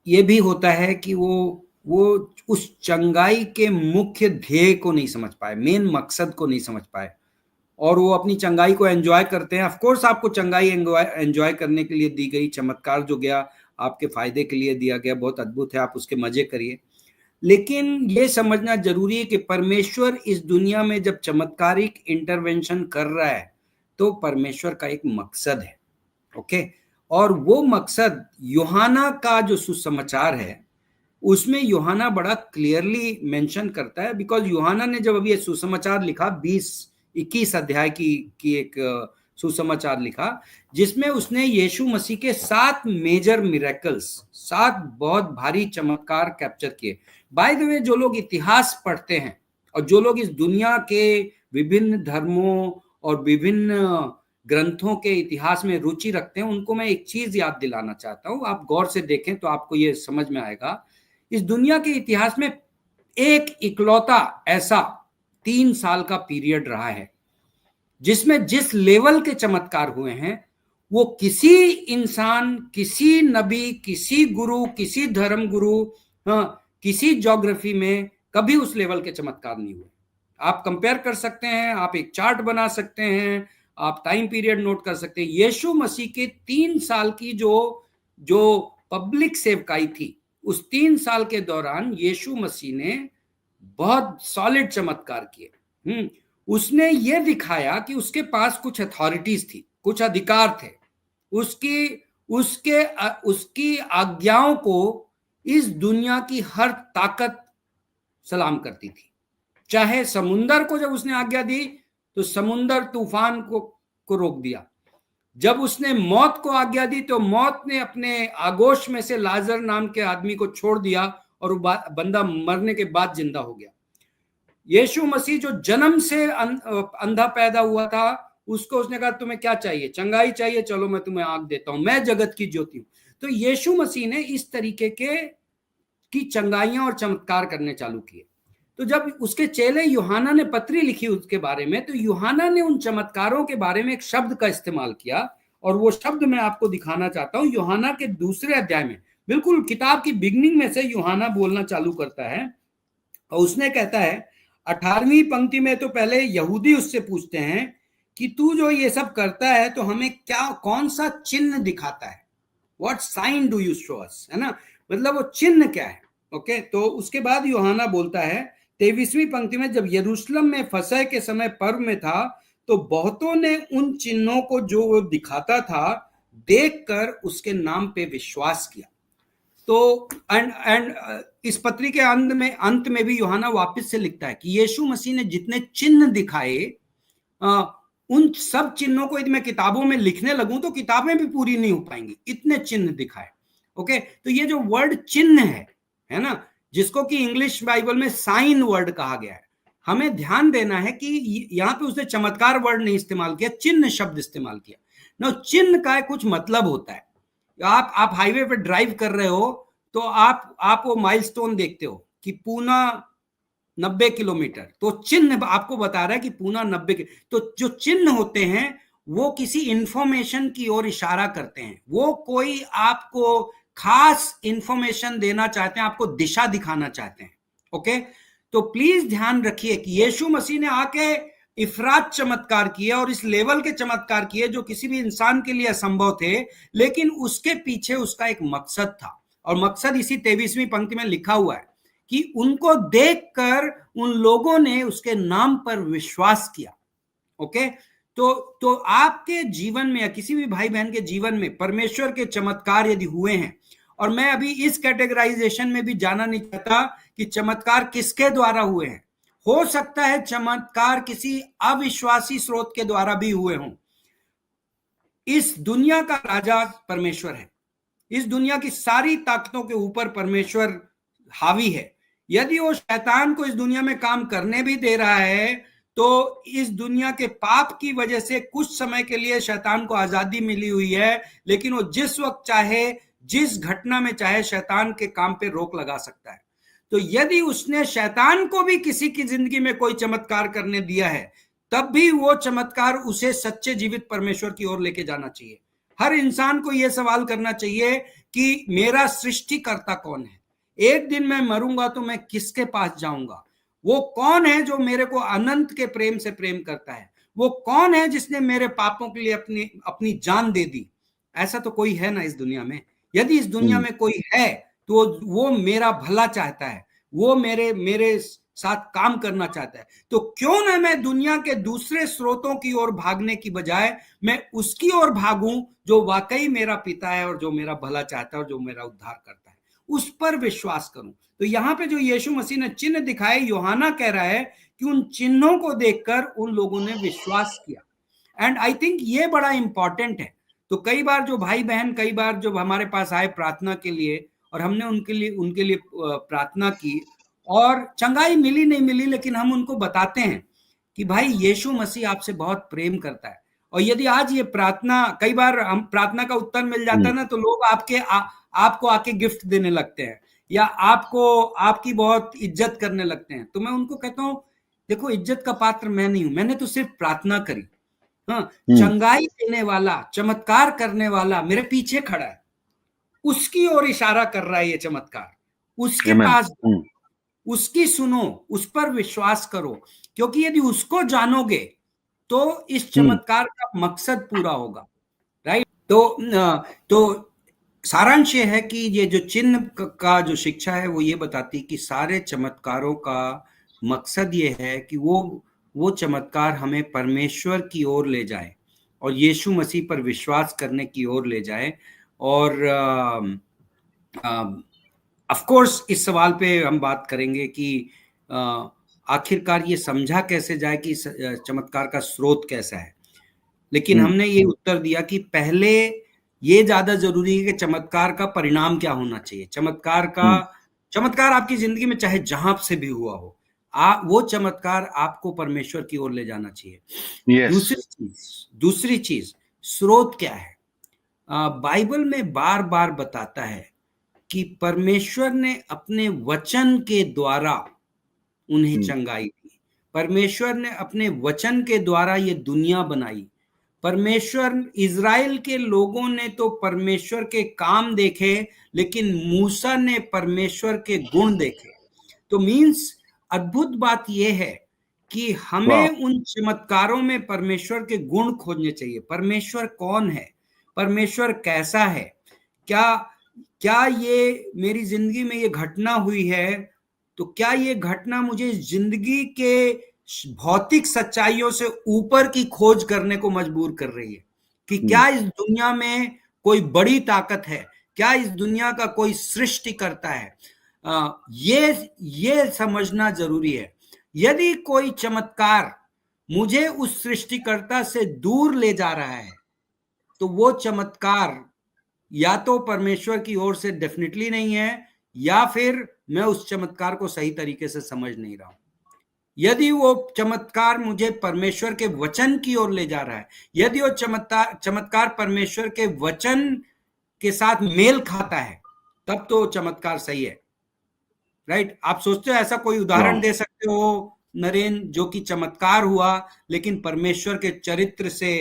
ये भी होता है कि वो उस चंगाई के मुख्य ध्येय को नहीं समझ पाए, मेन मकसद को नहीं समझ पाए, और वो अपनी चंगाई को एंजॉय करते हैं। ऑफ कोर्स आपको चंगाई एंजॉय करने के लिए दी गई, चमत्कार जो गया आपके फायदे के लिए दिया गया, बहुत अद्भुत है, आप उसके मजे करिए। लेकिन ये समझना जरूरी है कि परमेश्वर इस दुनिया में जब चमत्कारिक इंटरवेंशन कर रहा है, तो परमेश्वर का एक मकसद है। ओके, और वो मकसद यूहाना का जो सुसमाचार है, उसमें यूहन्ना बड़ा क्लियरली मेंशन करता है, बिकॉज यूहन्ना ने जब अभी ये सुसमाचार लिखा 20-21 अध्याय की एक सुसमाचार लिखा, जिसमें उसने यीशु मसीह के 7 मेजर मिरेकल्स, 7 बहुत भारी चमत्कार कैप्चर किए। बाय द वे, जो लोग इतिहास पढ़ते हैं और जो लोग इस दुनिया के विभिन्न धर्मों और विभिन्न ग्रंथों के इतिहास में रुचि रखते हैं, उनको मैं एक चीज याद दिलाना चाहता हूं, आप गौर से देखें तो आपको ये समझ में आएगा। इस दुनिया के इतिहास में एक इकलौता ऐसा 3 साल का पीरियड रहा है जिसमें जिस लेवल के चमत्कार हुए हैं, वो किसी इंसान, किसी नबी, किसी गुरु, किसी धर्म गुरु, किसी ज्योग्राफी में कभी उस लेवल के चमत्कार नहीं हुए। आप कंपेयर कर सकते हैं, आप एक चार्ट बना सकते हैं, आप टाइम पीरियड नोट कर सकते हैं। यीशु मसीह के 3 साल की जो पब्लिक सेवकाई थी, उस 3 साल के दौरान यीशु मसीह ने बहुत सॉलिड चमत्कार किए। उसने ये दिखाया कि उसके पास कुछ अथॉरिटीज थी, कुछ अधिकार थे, उसकी आज्ञाओं को इस दुनिया की हर ताकत सलाम करती थी। चाहे समुंदर को जब उसने आज्ञा दी तो समुंदर तूफान को रोक दिया। जब उसने मौत को आज्ञा दी तो मौत ने अपने आगोश में से लाजर नाम के आदमी को छोड़ दिया और बंदा मरने के बाद जिंदा हो गया। यीशु मसीह जो जन्म से अंधा पैदा हुआ था, उसको उसने कहा तुम्हें क्या चाहिए, चंगाई चाहिए, चलो मैं तुम्हें आंख देता हूं, मैं जगत की ज्योति हूं। तो यीशु मसीह ने इस तरीके की चंगाइयां और चमत्कार करने चालू किए। तो जब उसके चेले यूहन्ना ने पत्री लिखी उसके बारे में, तो यूहन्ना ने उन चमत्कारों के बारे में एक शब्द का इस्तेमाल किया, और वो शब्द मैं आपको दिखाना चाहता हूं। यूहन्ना के 2 अध्याय में, बिल्कुल किताब की बिगनिंग में से यूहन्ना बोलना चालू करता है, और उसने कहता है 18वीं पंक्ति में, तो पहले यहूदी उससे पूछते हैं कि तू जो ये सब करता है तो हमें कौन सा चिन्ह दिखाता है, what sign do you show us, है ना, मतलब वो चिन्ह क्या है। ओके, तो उसके बाद यूहन्ना बोलता है 23वीं पंक्ति में, जब यरूशलेम में फसह के समय पर्व में था तो बहुतों ने उन चिन्हों को जो वो दिखाता था देखकर उसके नाम पे विश्वास किया। तो एंड इस पत्री के अंत में भी यूहन्ना वापस से लिखता है कि यीशु मसीह ने जितने चिन्ह दिखाए, उन सब चिन्हों को यदि मैं किताबों में लिखने लगूं तो किताबें भी पूरी नहीं हो पाएंगी, इतने चिन्ह दिखाए। ओके, तो ये जो वर्ड चिन्ह है ना, जिसको कि इंग्लिश बाइबल में साइन वर्ड कहा गया है, हमें ध्यान देना है कि यहां पे उसने चमत्कार वर्ड नहीं इस्तेमाल किया, चिन्ह शब्द इस्तेमाल किया ना। चिन्ह का कुछ मतलब होता है। आप हाईवे पे ड्राइव कर रहे हो तो आप वो माइलस्टोन देखते हो कि पूना 90 किलोमीटर, तो चिन्ह आपको बता रहा है कि पूना 90। तो जो चिन्ह होते हैं वो किसी इंफॉर्मेशन की ओर इशारा करते हैं, वो कोई आपको खास इंफॉर्मेशन देना चाहते हैं, आपको दिशा दिखाना चाहते हैं। ओके, तो प्लीज ध्यान रखिए कि यीशु मसीह ने आके इफरात चमत्कार किए और इस लेवल के चमत्कार किए जो किसी भी इंसान के लिए असंभव थे, लेकिन उसके पीछे उसका एक मकसद था, और मकसद इसी 23वीं पंक्ति में लिखा हुआ है कि उनको देखकर उन लोगों ने उसके नाम पर विश्वास किया। ओके, तो आपके जीवन में या किसी भी भाई बहन के जीवन में परमेश्वर के चमत्कार यदि हुए हैं, और मैं अभी इस कैटेगराइजेशन में भी जाना नहीं चाहता कि चमत्कार किसके द्वारा हुए हैं, हो सकता है चमत्कार किसी अविश्वासी स्रोत के द्वारा भी हुए हों। इस दुनिया का राजा परमेश्वर है, इस दुनिया की सारी ताकतों के ऊपर परमेश्वर हावी है। यदि वो शैतान को इस दुनिया में काम करने भी दे रहा है तो इस दुनिया के पाप की वजह से कुछ समय के लिए शैतान को आजादी मिली हुई है, लेकिन वो जिस वक्त चाहे, जिस घटना में चाहे, शैतान के काम पे रोक लगा सकता है। तो यदि उसने शैतान को भी किसी की जिंदगी में कोई चमत्कार करने दिया है, तब भी वो चमत्कार उसे सच्चे जीवित परमेश्वर की ओर लेके जाना चाहिए। हर इंसान को यह सवाल करना चाहिए कि मेरा सृष्टिकर्ता कौन है, एक दिन मैं मरूंगा तो मैं किसके पास जाऊंगा, वो कौन है जो मेरे को अनंत के प्रेम से प्रेम करता है, वो कौन है जिसने मेरे पापों के लिए अपनी जान दे दी। ऐसा तो कोई है ना इस दुनिया में। यदि इस दुनिया में कोई है तो वो मेरा भला चाहता है, वो मेरे साथ काम करना चाहता है। तो क्यों ना मैं दुनिया के दूसरे स्रोतों की ओर भागने की बजाय मैं उसकी ओर भागूं जो वाकई मेरा पिता है और जो मेरा भला चाहता है और जो मेरा उद्धार करता है। उस पर विश्वास करूं। तो यहां पे जो यीशु मसीह ने चिन्ह दिखाए, यूहन्ना कह रहा है कि उन चिन्हों को देखकर उन लोगों ने विश्वास किया। एंड आई थिंक ये बड़ा इंपॉर्टेंट है। तो कई बार जो भाई बहन कई बार जो हमारे पास आए प्रार्थना के लिए, और हमने उनके लिए प्रार्थना की, और चंगाई मिली नहीं मिली, लेकिन हम उनको बताते हैं कि भाई यीशु मसीह आपसे बहुत प्रेम करता है। और यदि आज ये प्रार्थना, कई बार हम प्रार्थना का उत्तर मिल जाता है ना, तो लोग आपको आके गिफ्ट देने लगते हैं, या आपकी बहुत इज्जत करने लगते हैं। तो मैं उनको कहता हूं, देखो इज्जत का पात्र मैं नहीं हूं, मैंने तो सिर्फ प्रार्थना करी। हाँ, चंगाई देने वाला, चमत्कार करने वाला मेरे पीछे खड़ा है, उसकी ओर इशारा कर रहा है ये चमत्कार, उसके पास उसकी सुनो, उस पर विश्वास करो, क्योंकि यदि उसको जानोगे तो इस चमत्कार का मकसद पूरा होगा। राइट। तो सारांश ये है कि ये जो चिन्ह का जो शिक्षा है वो ये बताती कि सारे चमत्कारों का मकसद ये है कि वो चमत्कार हमें परमेश्वर की ओर ले जाए और यीशु मसीह पर विश्वास करने की ओर ले जाए। और ऑफ कोर्स इस सवाल पे हम बात करेंगे कि आखिरकार ये समझा कैसे जाए कि चमत्कार का स्रोत कैसा है। लेकिन हमने ये उत्तर दिया कि पहले ये ज्यादा जरूरी है कि चमत्कार का परिणाम क्या होना चाहिए। चमत्कार आपकी जिंदगी में चाहे जहां से भी हुआ हो, वो चमत्कार आपको परमेश्वर की ओर ले जाना चाहिए। दूसरी चीज स्रोत क्या है। बाइबल में बार बार बताता है कि परमेश्वर ने अपने वचन के द्वारा उन्हें चंगाई दी। परमेश्वर ने अपने वचन के द्वारा ये दुनिया बनाई। परमेश्वर, इज़राइल के लोगों ने तो परमेश्वर के काम देखे, लेकिन मूसा ने परमेश्वर के गुण देखे। तो मीन्स अद्भुत बात यह है कि हमें उन चमत्कारों में परमेश्वर के गुण खोजने चाहिए। परमेश्वर कौन है, परमेश्वर कैसा है, क्या ये मेरी जिंदगी में ये घटना हुई है, तो क्या ये घटना मुझे जिंदगी के भौतिक सच्चाइयों से ऊपर की खोज करने को मजबूर कर रही है कि क्या इस दुनिया में कोई बड़ी ताकत है, क्या इस दुनिया का कोई सृष्टि करता है। ये समझना जरूरी है। यदि कोई चमत्कार मुझे उस सृष्टिकर्ता से दूर ले जा रहा है, तो वो चमत्कार या तो परमेश्वर की ओर से डेफिनेटली नहीं है, या फिर मैं उस चमत्कार को सही तरीके से समझ नहीं रहा हूं। यदि वो चमत्कार मुझे परमेश्वर के वचन की ओर ले जा रहा है, यदि वो चमत्कार परमेश्वर के वचन के साथ मेल खाता है, तब तो चमत्कार सही है। राइट। आप सोचते हो ऐसा कोई उदाहरण दे सकते हो नरेन, जो कि चमत्कार हुआ लेकिन परमेश्वर के चरित्र से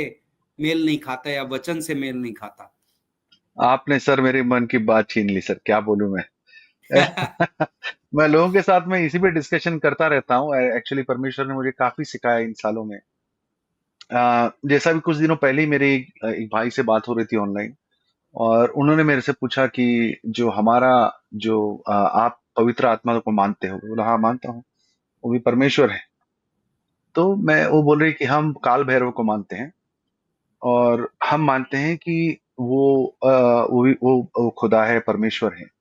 मेल नहीं खाता या वचन से मेल नहीं खाता? आपने सर मेरे मन की बात छीन ली सर, क्या बोलूं मैं। मैं लोगों के साथ में इसी पे डिस्कशन करता रहता हूँ। एक्चुअली परमेश्वर ने मुझे काफी सिखाया इन सालों में। जैसा भी कुछ दिनों पहले ही मेरे एक भाई से बात हो रही थी ऑनलाइन, और उन्होंने मेरे से पूछा कि जो हमारा जो आप पवित्र आत्मा को मानते हो। बोला हाँ मानता हूँ, वो भी परमेश्वर है। तो वो बोल रही कि हम काल भैरव को मानते हैं, और हम मानते हैं कि वो खुदा है, परमेश्वर है।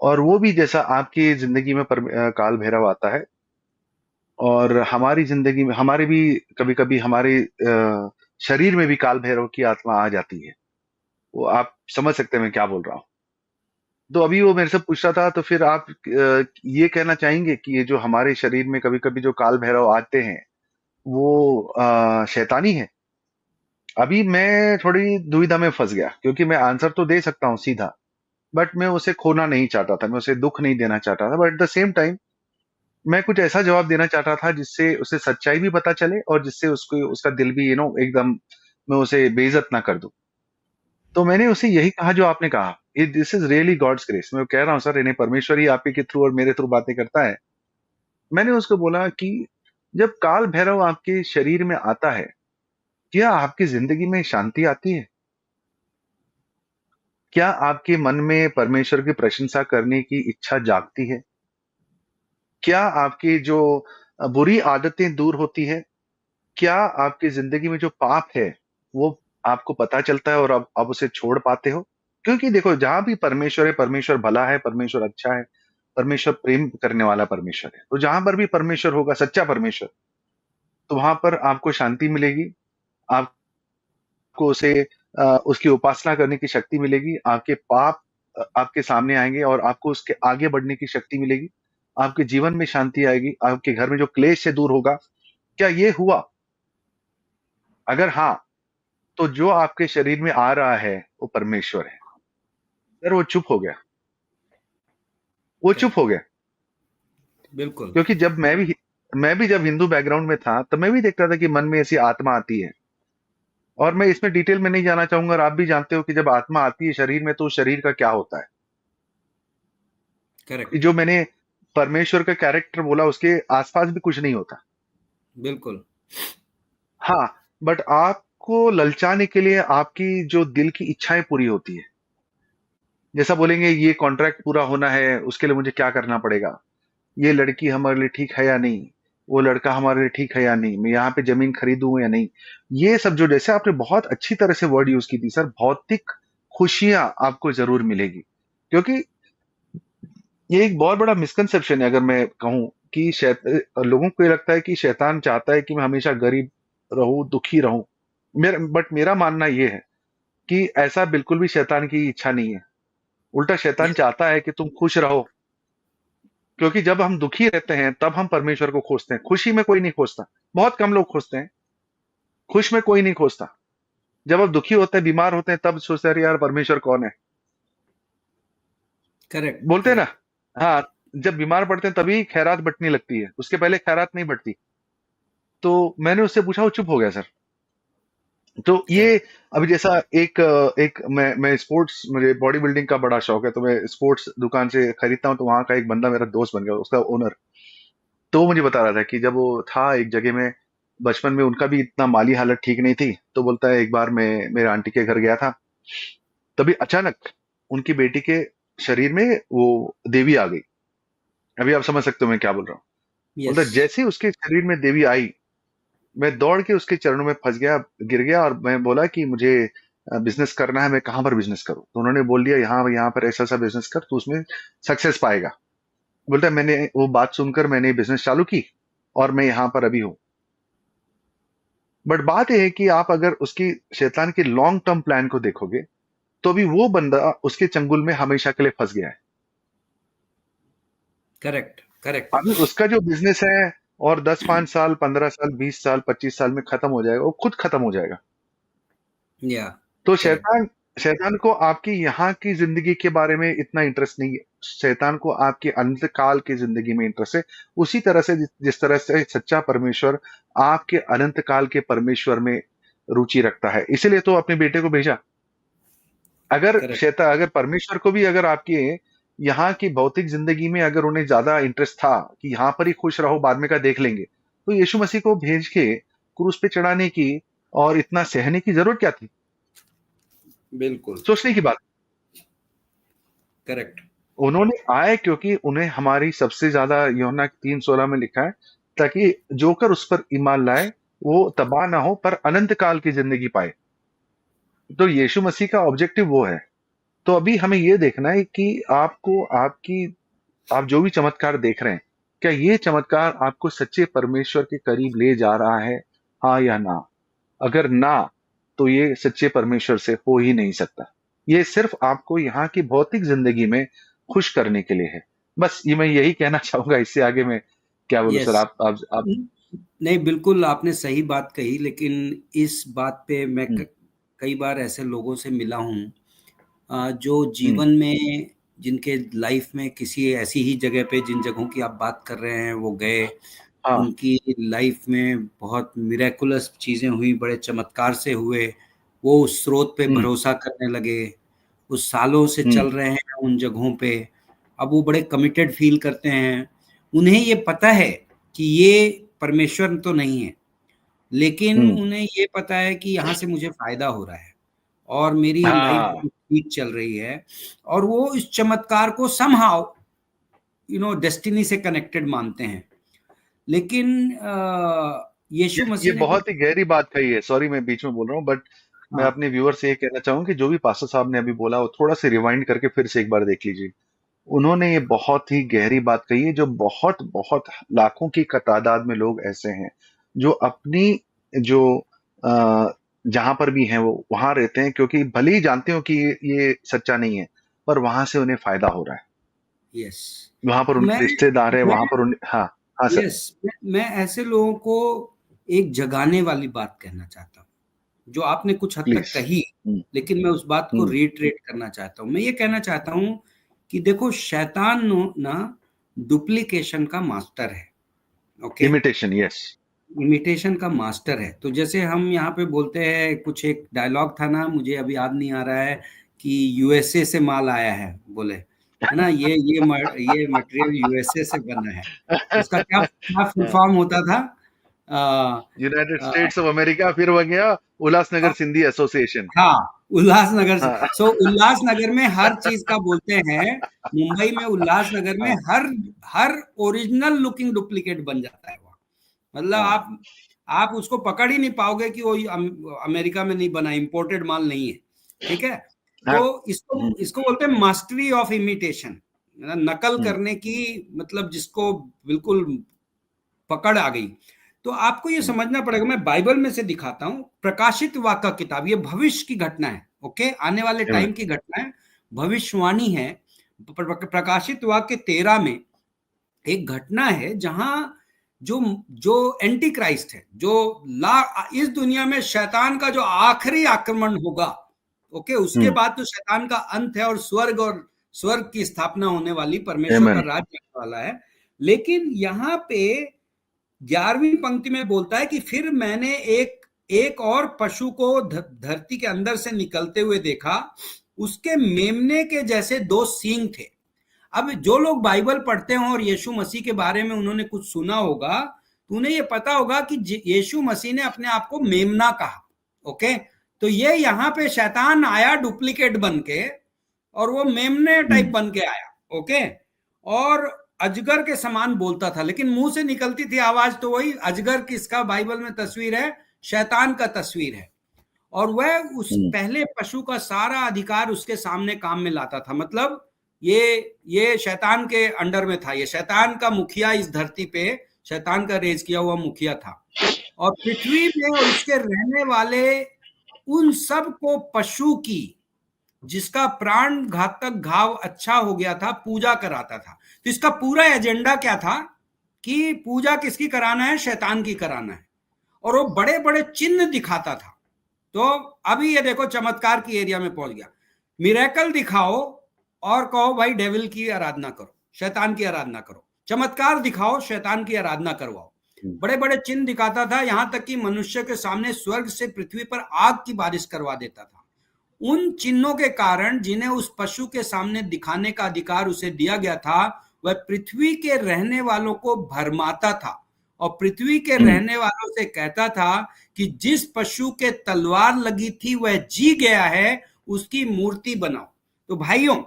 और वो भी जैसा आपकी जिंदगी में काल भैरव आता है, और हमारी जिंदगी में हमारे भी कभी कभी हमारे शरीर में भी काल भैरव की आत्मा आ जाती है। वो आप समझ सकते हैं मैं क्या बोल रहा हूँ। तो अभी वो मेरे से पूछ रहा था, तो फिर आप ये कहना चाहेंगे कि ये जो हमारे शरीर में कभी कभी जो काल भैरव आते हैं वो शैतानी है? अभी मैं थोड़ी दुविधा में फंस गया, क्योंकि मैं आंसर तो दे सकता हूँ सीधा, बट मैं उसे खोना नहीं चाहता था, मैं उसे दुख नहीं देना चाहता था, but at the same time मैं कुछ ऐसा जवाब देना चाहता था जिससे उसे सच्चाई भी पता चले, और जिससे उसको उसका दिल भी एकदम मैं उसे बेइज्जत ना कर दूं। तो मैंने उसे यही कहा जो आपने कहा, this is really God's grace. मैं कह रहा हूँ सर, इन्हें परमेश्वर ही आपके के थ्रू और मेरे थ्रू बातें करता है। मैंने उसको बोला कि जब काल भैरव आपके शरीर में आता है, क्या आपकी जिंदगी में शांति आती है? क्या आपके मन में परमेश्वर की प्रशंसा करने की इच्छा जागती है? क्या आपकी जो बुरी आदतें दूर होती है? क्या आपकी जिंदगी में जो पाप है वो आपको पता चलता है और आप उसे छोड़ पाते हो? क्योंकि देखो जहां भी परमेश्वर है, परमेश्वर भला है, परमेश्वर अच्छा है, परमेश्वर प्रेम करने वाला परमेश्वर है। तो जहां पर भी परमेश्वर होगा, सच्चा परमेश्वर, तो वहां पर आपको शांति मिलेगी, आपको उसे उसकी उपासना करने की शक्ति मिलेगी, आपके पाप आपके सामने आएंगे और आपको उसके आगे बढ़ने की शक्ति मिलेगी, आपके जीवन में शांति आएगी, आपके घर में जो क्लेश है दूर होगा। क्या ये हुआ? अगर हाँ, तो जो आपके शरीर में आ रहा है वो परमेश्वर है। सर वो चुप हो गया, वो चुप हो करेक्ट, गया। बिल्कुल। क्योंकि जब मैं भी जब हिंदू बैकग्राउंड में था, तब मैं भी देखता था कि मन में ऐसी आत्मा आती है। और मैं इसमें डिटेल में नहीं जाना चाहूंगा, और आप भी जानते हो कि जब आत्मा आती है शरीर में, तो उस शरीर का क्या होता है। कि करेक्ट, जो मैंने परमेश्वर का कैरेक्टर बोला, उसके आसपास भी कुछ नहीं होता। बिल्कुल। हाँ, बट आपको ललचाने के लिए आपकी जो दिल की इच्छाएं पूरी होती है। जैसा बोलेंगे ये कॉन्ट्रैक्ट पूरा होना है, उसके लिए मुझे क्या करना पड़ेगा, ये लड़की हमारे लिए ठीक है या नहीं, वो लड़का हमारे लिए ठीक है या नहीं, मैं यहाँ पे जमीन खरीदूं या नहीं। ये सब जो, जैसे आपने बहुत अच्छी तरह से वर्ड यूज की थी सर, भौतिक खुशियां आपको जरूर मिलेगी। क्योंकि ये एक बहुत बड़ा मिसकंसेप्शन है, अगर मैं कहूं कि लोगों को ये लगता है कि शैतान चाहता है कि मैं हमेशा गरीब रहूं, दुखी रहूं। बट मेरा मानना ये है कि ऐसा बिल्कुल भी शैतान की इच्छा नहीं है। उल्टा शैतान यस, चाहता है कि तुम खुश रहो। क्योंकि जब हम दुखी रहते हैं तब हम परमेश्वर को खोजते हैं, खुशी में कोई नहीं खोजता। बहुत कम लोग खोजते हैं, खुश में कोई नहीं खोजता। जब आप दुखी होते हैं, बीमार होते हैं, तब सोचते हैं, अरे यार परमेश्वर कौन है। करेक्ट, बोलते हैं ना। करेक्ट। हाँ, जब बीमार पड़ते हैं तभी खैरात बटने लगती है, उसके पहले खैरात नहीं बटती। तो मैंने उससे पूछा, वो चुप हो गया सर। तो ये, करेक्ट। अभी जैसा एक मैं स्पोर्ट्स, मुझे बॉडी बिल्डिंग का बड़ा शौक है, तो मैं स्पोर्ट्स दुकान से खरीदता हूँ। तो वहां का एक बंदा मेरा दोस्त बन गया, उसका ओनर। तो वो मुझे बता रहा था कि जब वो था एक जगह में, बचपन में उनका भी इतना माली हालत ठीक नहीं थी। तो बोलता है, एक बार मैं मेरे आंटी के घर गया था, तभी अचानक उनकी बेटी के शरीर में वो देवी आ गई। अभी आप समझ सकते हो मैं क्या बोल रहा हूँ। बोलता यस। है, जैसे ही उसके शरीर में देवी आई, मैं दौड़ के उसके चरणों में फंस गया, गिर गया, और मैं बोला कि मुझे बिजनेस करना है, मैं कहाँ पर बिजनेस करूँ। तो उन्होंने बोल दिया, यहाँ यहाँ पर ऐसा ऐसा बिजनेस कर, तो उसमें सक्सेस पाएगा। बोलता है, मैंने वो बात सुनकर मैंने बिजनेस चालू की, और मैं यहाँ पर अभी हूँ। बट बात यह है कि आप अगर उसकी, शैतान के लॉन्ग टर्म प्लान को देखोगे, तो अभी वो बंदा उसके चंगुल में हमेशा के लिए फंस गया है। Correct, correct. अभी उसका जो बिजनेस है, और 10 5 साल, 15 साल, 20 साल, 25 साल में खत्म हो जाएगा, वो खुद खत्म हो जाएगा। या, तो करेक्ट। शैतान शैतान को आपकी यहाँ की जिंदगी के बारे में इतना इंटरेस्ट नहीं है। शैतान को आपके अंत काल की जिंदगी में इंटरेस्ट है। उसी तरह से जिस तरह से सच्चा परमेश्वर आपके अनंत काल के परमेश्वर में रुचि रखता है, इसीलिए तो अपने बेटे को भेजा। करेक्ट। अगर परमेश्वर को भी, अगर आपके यहाँ की भौतिक जिंदगी में अगर उन्हें ज्यादा इंटरेस्ट था कि यहाँ पर ही खुश रहो, बाद में का देख लेंगे, तो यीशु मसीह को भेज के क्रूस पे चढ़ाने की और इतना सहने की जरूरत क्या थी। बिल्कुल। सोचने की बात। करेक्ट। उन्होंने आए क्योंकि उन्हें हमारी सबसे ज्यादा, यूहन्ना 3:16 में लिखा है, ताकि जोकर उस पर ईमान लाए वो तबाह ना हो पर अनंत काल की जिंदगी पाए। तो यीशु मसीह का ऑब्जेक्टिव वो है। तो अभी हमें ये देखना है कि आपको, आपकी, आप जो भी चमत्कार देख रहे हैं, क्या ये चमत्कार आपको सच्चे परमेश्वर के करीब ले जा रहा है, हाँ या ना। अगर ना, तो ये सच्चे परमेश्वर से हो ही नहीं सकता। ये सिर्फ आपको यहाँ की भौतिक जिंदगी में खुश करने के लिए है। बस ये मैं यही कहना चाहूंगा, इससे आगे मैं क्या बोलूं सर। यस। आप। नहीं, बिल्कुल आपने सही बात कही, लेकिन इस बात पे मैं हम्म। कई बार ऐसे लोगों से मिला हूँ जो हम्म। जीवन में, जिनके लाइफ में किसी ऐसी ही जगह पे, जिन जगहों की आप बात कर रहे हैं, वो गए, हाँ। उनकी लाइफ में बहुत मिरेकुलस चीजें हुई, बड़े चमत्कार से हुए। वो उस स्रोत पे हम्म। भरोसा करने लगे, उस सालों से हम्म। चल रहे हैं उन जगहों पे। अब वो बड़े कमिटेड फील करते हैं। उन्हें ये पता है कि ये परमेश्वर तो नहीं है, लेकिन हम्म। उन्हें ये पता है कि यहाँ से मुझे फायदा हो रहा है और मेरी लाइफ हाँ। बहुत ठीक चल रही है। और वो इस चमत्कार को समहाउ डेस्टिनी से कनेक्टेड मानते हैं। लेकिन ये यीशु ये मसीह ने कुछ। बहुत ही गहरी बात कही है, सॉरी मैं बीच में बोल रहा हूँ, बट मैं हाँ, अपने व्यूअर से ये कहना चाहूंगा कि जो भी पास्टर साहब ने अभी बोला वो थोड़ा सा रिवाइंड करके फिर से एक बार देख लीजिए। उन्होंने ये बहुत ही गहरी बात कही है, जो बहुत बहुत लाखों की तादाद में लोग ऐसे हैं जो अपनी जो जहां पर भी हैं वो वहां रहते हैं, क्योंकि भले ही जानते हो कि ये सच्चा नहीं है, पर वहां से उन्हें फायदा हो रहा है। यस। वहां पर मैं उनके रिश्तेदार है, मैं वहां पर उन, हाँ। हाँ सर। यस, मैं ऐसे लोगों को एक जगाने वाली बात कहना चाहता हूँ, जो आपने कुछ हद तक प्लीज। कही, हम्म। लेकिन मैं उस बात को हम्म। रीट्रेट करना चाहता हूँ। मैं ये कहना चाहता हूँ कि देखो, शैतान ना डुप्लीकेशन का मास्टर है, ओके? Imitation, yes. इमिटेशन का मास्टर है। तो जैसे हम यहाँ पे बोलते हैं, कुछ एक डायलॉग था ना, मुझे अभी याद नहीं आ रहा है, कि यूएसए से माल आया है, बोले, है ना, ये मटेरियल यूएसए से बना है। उसका क्या क्या फुल फॉर्म होता था? आ, United uh, States of America, फिर वो गया उल्लासनगर सिंधी एसोसिएशन। हाँ, उल्लासनगर से। हाँ। सो उल्लासनगर में हर चीज का बोलते हैं। मुंबई में उल्लासनगर में हाँ। हर हर ओरिजिनल लुकिंग डुप्लीकेट बन जाता है वो। मतलब हाँ। आप उसको पकड़ ही नहीं पाओगे कि वो अमेरिका में नहीं बना, इंपोर्टेड माल नहीं है। ठीक है। हाँ। तो इसको हम्म। इसको बोलते हैं मास्टरी ऑफ इमिटेशन, नकल हम्म। करने की। मतलब जिसको बिल्कुल पकड़ आ गई। तो आपको ये हम्म। समझना पड़ेगा। मैं बाइबल में से दिखाता हूं, प्रकाशित वाक्य किताब, ये भविष्य की घटना है, ओके, आने वाले Amen. टाइम की घटना है, भविष्यवाणी है। प्रकाशित वाक्य 13 में एक घटना है जहां जो जो एंटी क्राइस्ट है, जो इस दुनिया में शैतान का जो आखिरी आक्रमण होगा, ओके, उसके हम्म। बाद तो शैतान का अंत है, और स्वर्ग की स्थापना होने वाली, परमेश्वर का Amen. राज्य आने वाला है। लेकिन यहाँ पे 11वीं पंक्ति में बोलता है कि फिर मैंने एक एक और पशु को धरती के अंदर से निकलते हुए देखा, उसके मेमने के जैसे दो सींग थे। अब जो लोग बाइबल पढ़ते हो और यीशु मसीह के बारे में उन्होंने कुछ सुना होगा, तो उन्हें यह पता होगा कि यीशु मसीह ने अपने आप को मेमना कहा, ओके। तो ये यहाँ पे शैतान आया डुप्लीकेट बन के, और वो मेमने टाइप हम्म। बन के आया, ओके। और अजगर के समान बोलता था, लेकिन मुंह से निकलती थी आवाज तो वही अजगर, किसका बाइबल में तस्वीर है? शैतान का तस्वीर है। और वह उस हम्म। पहले पशु का सारा अधिकार उसके सामने काम में लाता था। मतलब ये ये शैतान के अंडर में था, ये शैतान का मुखिया इस धरती पे, शैतान का रेज किया हुआ मुखिया था। और पृथ्वी पे और उसके रहने वाले उन सब को पशु की, जिसका प्राण घातक घाव अच्छा हो गया था, पूजा कराता था। तो इसका पूरा एजेंडा क्या था? कि पूजा किसकी कराना है? शैतान की कराना है। और वो बड़े बड़े चिन्ह दिखाता था। तो अभी ये देखो, चमत्कार की एरिया में पहुंच गया। मिरेकल दिखाओ और कहो भाई डेविल की आराधना करो, शैतान की आराधना करो। चमत्कार दिखाओ, शैतान की आराधना करवाओ। हम्म। बड़े बड़े चिन्ह दिखाता था, यहां तक कि मनुष्य के सामने स्वर्ग से पृथ्वी पर आग की बारिश करवा देता था। उन चिन्हों के कारण, जिन्हें उस पशु के सामने दिखाने का अधिकार उसे दिया गया था, वह पृथ्वी के रहने वालों को भरमाता था, और पृथ्वी के हम्म। रहने वालों से कहता था कि जिस पशु के तलवार लगी थी वह जी गया है, उसकी मूर्ति बनाओ। तो भाइयों,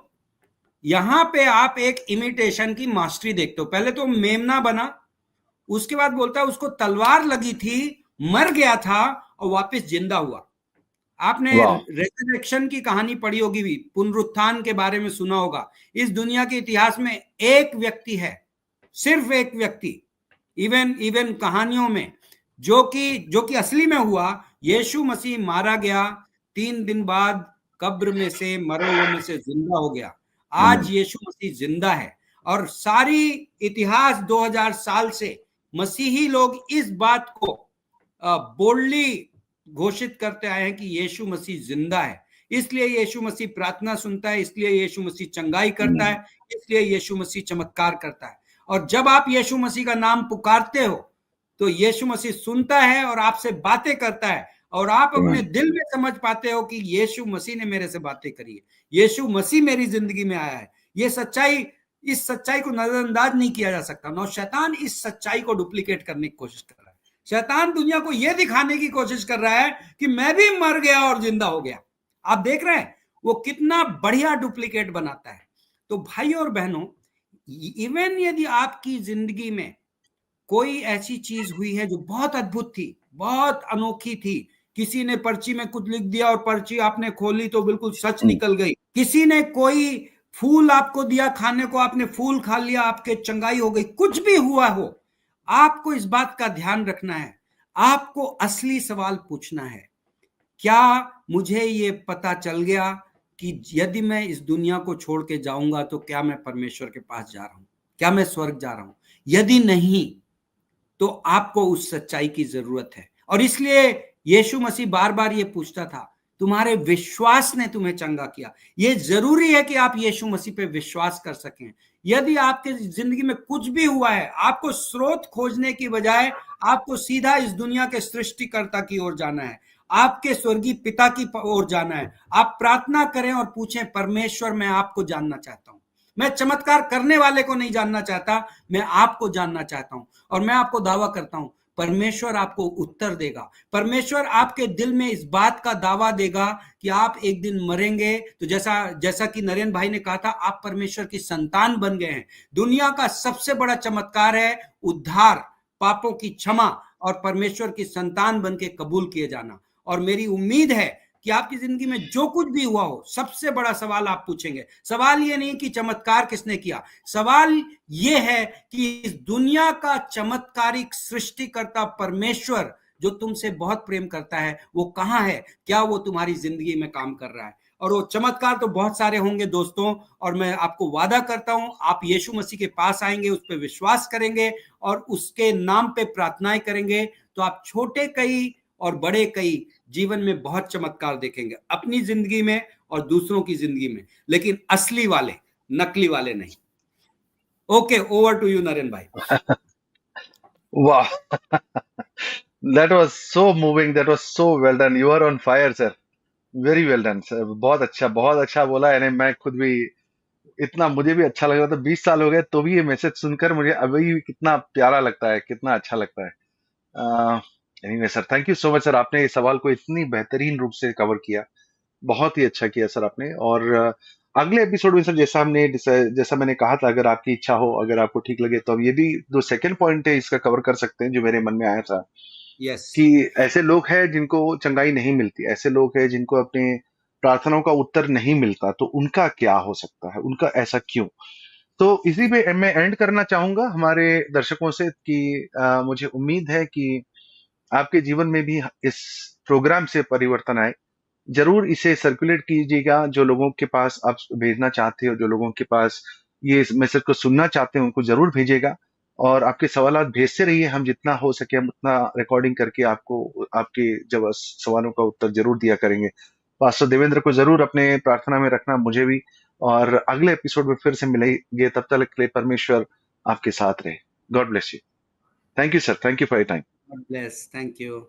यहां पे आप एक इमिटेशन की मास्टरी देखते हो। पहले तो मेमना बना, उसके बाद बोलता है उसको तलवार लगी थी, मर गया था, और वापस जिंदा हुआ। आपने वाह। रेजरेक्शन की कहानी पढ़ी होगी भी, पुनरुत्थान के बारे में सुना होगा। इस दुनिया के इतिहास में एक व्यक्ति है, सिर्फ एक व्यक्ति, इवन इवन कहानियों में, जो कि असली में हुआ। यीशु मसीह मारा गया, 3 दिन बाद कब्र में से, मरे हुए में से जिंदा हो गया। आज Amen. यीशु मसीह जिंदा है। और सारी इतिहास 2000 साल से मसीही लोग इस बात को बोल्डली घोषित करते आए हैं कि यीशु मसीह जिंदा है। इसलिए यीशु मसीह प्रार्थना सुनता है, इसलिए यीशु मसीह चंगाई करता Amen. है, इसलिए यीशु मसीह चमत्कार करता है। और जब आप यीशु मसीह का नाम पुकारते हो, तो यीशु मसीह सुनता है और आपसे बातें करता है, और आप अपने Amen. दिल में समझ पाते हो कि यीशु मसीह ने मेरे से बातें करी है, यीशु मसीह मेरी जिंदगी में आया है। ये सच्चाई, इस सच्चाई को नजरअंदाज नहीं किया जा सकता। नौ शैतान इस सच्चाई को डुप्लीकेट करने की कोशिश कर रहा है। शैतान दुनिया को यह दिखाने की कोशिश कर रहा है कि मैं भी मर गया और जिंदा हो गया। आप देख रहे हैं वो कितना बढ़िया डुप्लीकेट बनाता है। तो भाई और बहनों, इवन यदि आपकी जिंदगी में कोई ऐसी चीज हुई है जो बहुत अद्भुत थी, बहुत अनोखी थी, किसी ने पर्ची में कुछ लिख दिया और पर्ची आपने खोली तो बिल्कुल सच निकल गई, किसी ने कोई फूल आपको दिया खाने को, आपने फूल खा लिया, आपके चंगाई हो गई, कुछ भी हुआ हो, आपको इस बात का ध्यान रखना है, आपको असली सवाल पूछना है, क्या मुझे ये पता चल गया कि यदि मैं इस दुनिया को छोड़ के जाऊंगा तो क्या मैं परमेश्वर के पास जा रहा हूं, क्या मैं स्वर्ग जा रहा हूं? यदि नहीं, तो आपको उस सच्चाई की जरूरत है। और इसलिए यीशु मसीह बार बार ये पूछता था, तुम्हारे विश्वास ने तुम्हें चंगा किया। ये जरूरी है कि आप यीशु मसीह पे विश्वास कर सकें। यदि आपके जिंदगी में कुछ भी हुआ है, आपको स्रोत खोजने की बजाय आपको सीधा इस दुनिया के सृष्टिकर्ता की ओर जाना है, आपके स्वर्गीय पिता की ओर जाना है। आप प्रार्थना करें और पूछें, परमेश्वर मैं आपको जानना चाहता हूं, मैं चमत्कार करने वाले को नहीं जानना चाहता, मैं आपको जानना चाहता हूं। और मैं आपको दावा करता हूं, परमेश्वर आपको उत्तर देगा। परमेश्वर आपके दिल में इस बात का दावा देगा कि आप एक दिन मरेंगे, तो जैसा जैसा कि नरेन भाई ने कहा था, आप परमेश्वर की संतान बन गए हैं। दुनिया का सबसे बड़ा चमत्कार है उद्धार, पापों की क्षमा और परमेश्वर की संतान बन के कबूल किए जाना। और मेरी उम्मीद है कि आपकी जिंदगी में जो कुछ भी हुआ हो, सबसे बड़ा सवाल आप पूछेंगे। सवाल ये नहीं कि चमत्कार किसने किया, सवाल ये है कि इस दुनिया का चमत्कारिक सृष्टिकर्ता परमेश्वर जो तुमसे बहुत प्रेम करता है, वो कहां है? क्या वो तुम्हारी जिंदगी में काम कर रहा है? और वो चमत्कार तो बहुत सारे होंगे दोस्तों, और मैं आपको वादा करता हूं, आप यीशु मसीह के पास आएंगे, उस पर विश्वास करेंगे और उसके नाम पे प्रार्थनाएं करेंगे, तो आप छोटे कई और बड़े कई जीवन में बहुत चमत्कार देखेंगे, अपनी जिंदगी में और दूसरों की जिंदगी में, लेकिन असली वाले, नकली वाले नहीं। Okay, over to you Naren भाई। Wow, that was so moving. That was so well done. You are on fire, sir. Very well done, sir. बहुत अच्छा बोला। यानी मैं खुद भी इतना, मुझे भी अच्छा लग रहा था। 20 साल हो गए तो भी ये मैसेज सुनकर मुझे अभी कितना प्यारा लगता है, कितना अच्छा लगता है। Anyway sir, thank you so much sir. आपने इस सवाल को इतनी बेहतरीन रूप से कवर किया, बहुत ही अच्छा किया सर आपने। और अगले एपिसोड में सर, जैसा मैंने कहा था, अगर आपकी इच्छा हो, अगर आपको ठीक लगे, तो हम ये भी जो सेकंड पॉइंट है इसका कवर कर सकते हैं, जो मेरे मन में आया था यस। कि ऐसे लोग हैं जिनको चंगाई नहीं मिलती, ऐसे लोग हैं जिनको अपने प्रार्थनाओं का उत्तर नहीं मिलता, तो उनका क्या हो सकता है, उनका ऐसा क्यों? तो इसी पे मैं एंड करना चाहूंगा हमारे दर्शकों से कि मुझे उम्मीद है कि आपके जीवन में भी इस प्रोग्राम से परिवर्तन आए। जरूर इसे सर्कुलेट कीजिएगा, जो लोगों के पास आप भेजना चाहते हो, जो लोगों के पास ये इस मैसेज को सुनना चाहते हैं, उनको जरूर भेजिएगा। और आपके सवालात भेजते रहिए, हम जितना हो सके हम उतना रिकॉर्डिंग करके आपको आपके जब सवालों का उत्तर जरूर दिया करेंगे। पास्टर देवेंद्र को जरूर अपने प्रार्थना में रखना, मुझे भी। और अगले एपिसोड में फिर से मिलेंगे, तब तक के लिए परमेश्वर आपके साथ रहे। God bless you. Thank you sir, thank you for your time. God bless, thank you.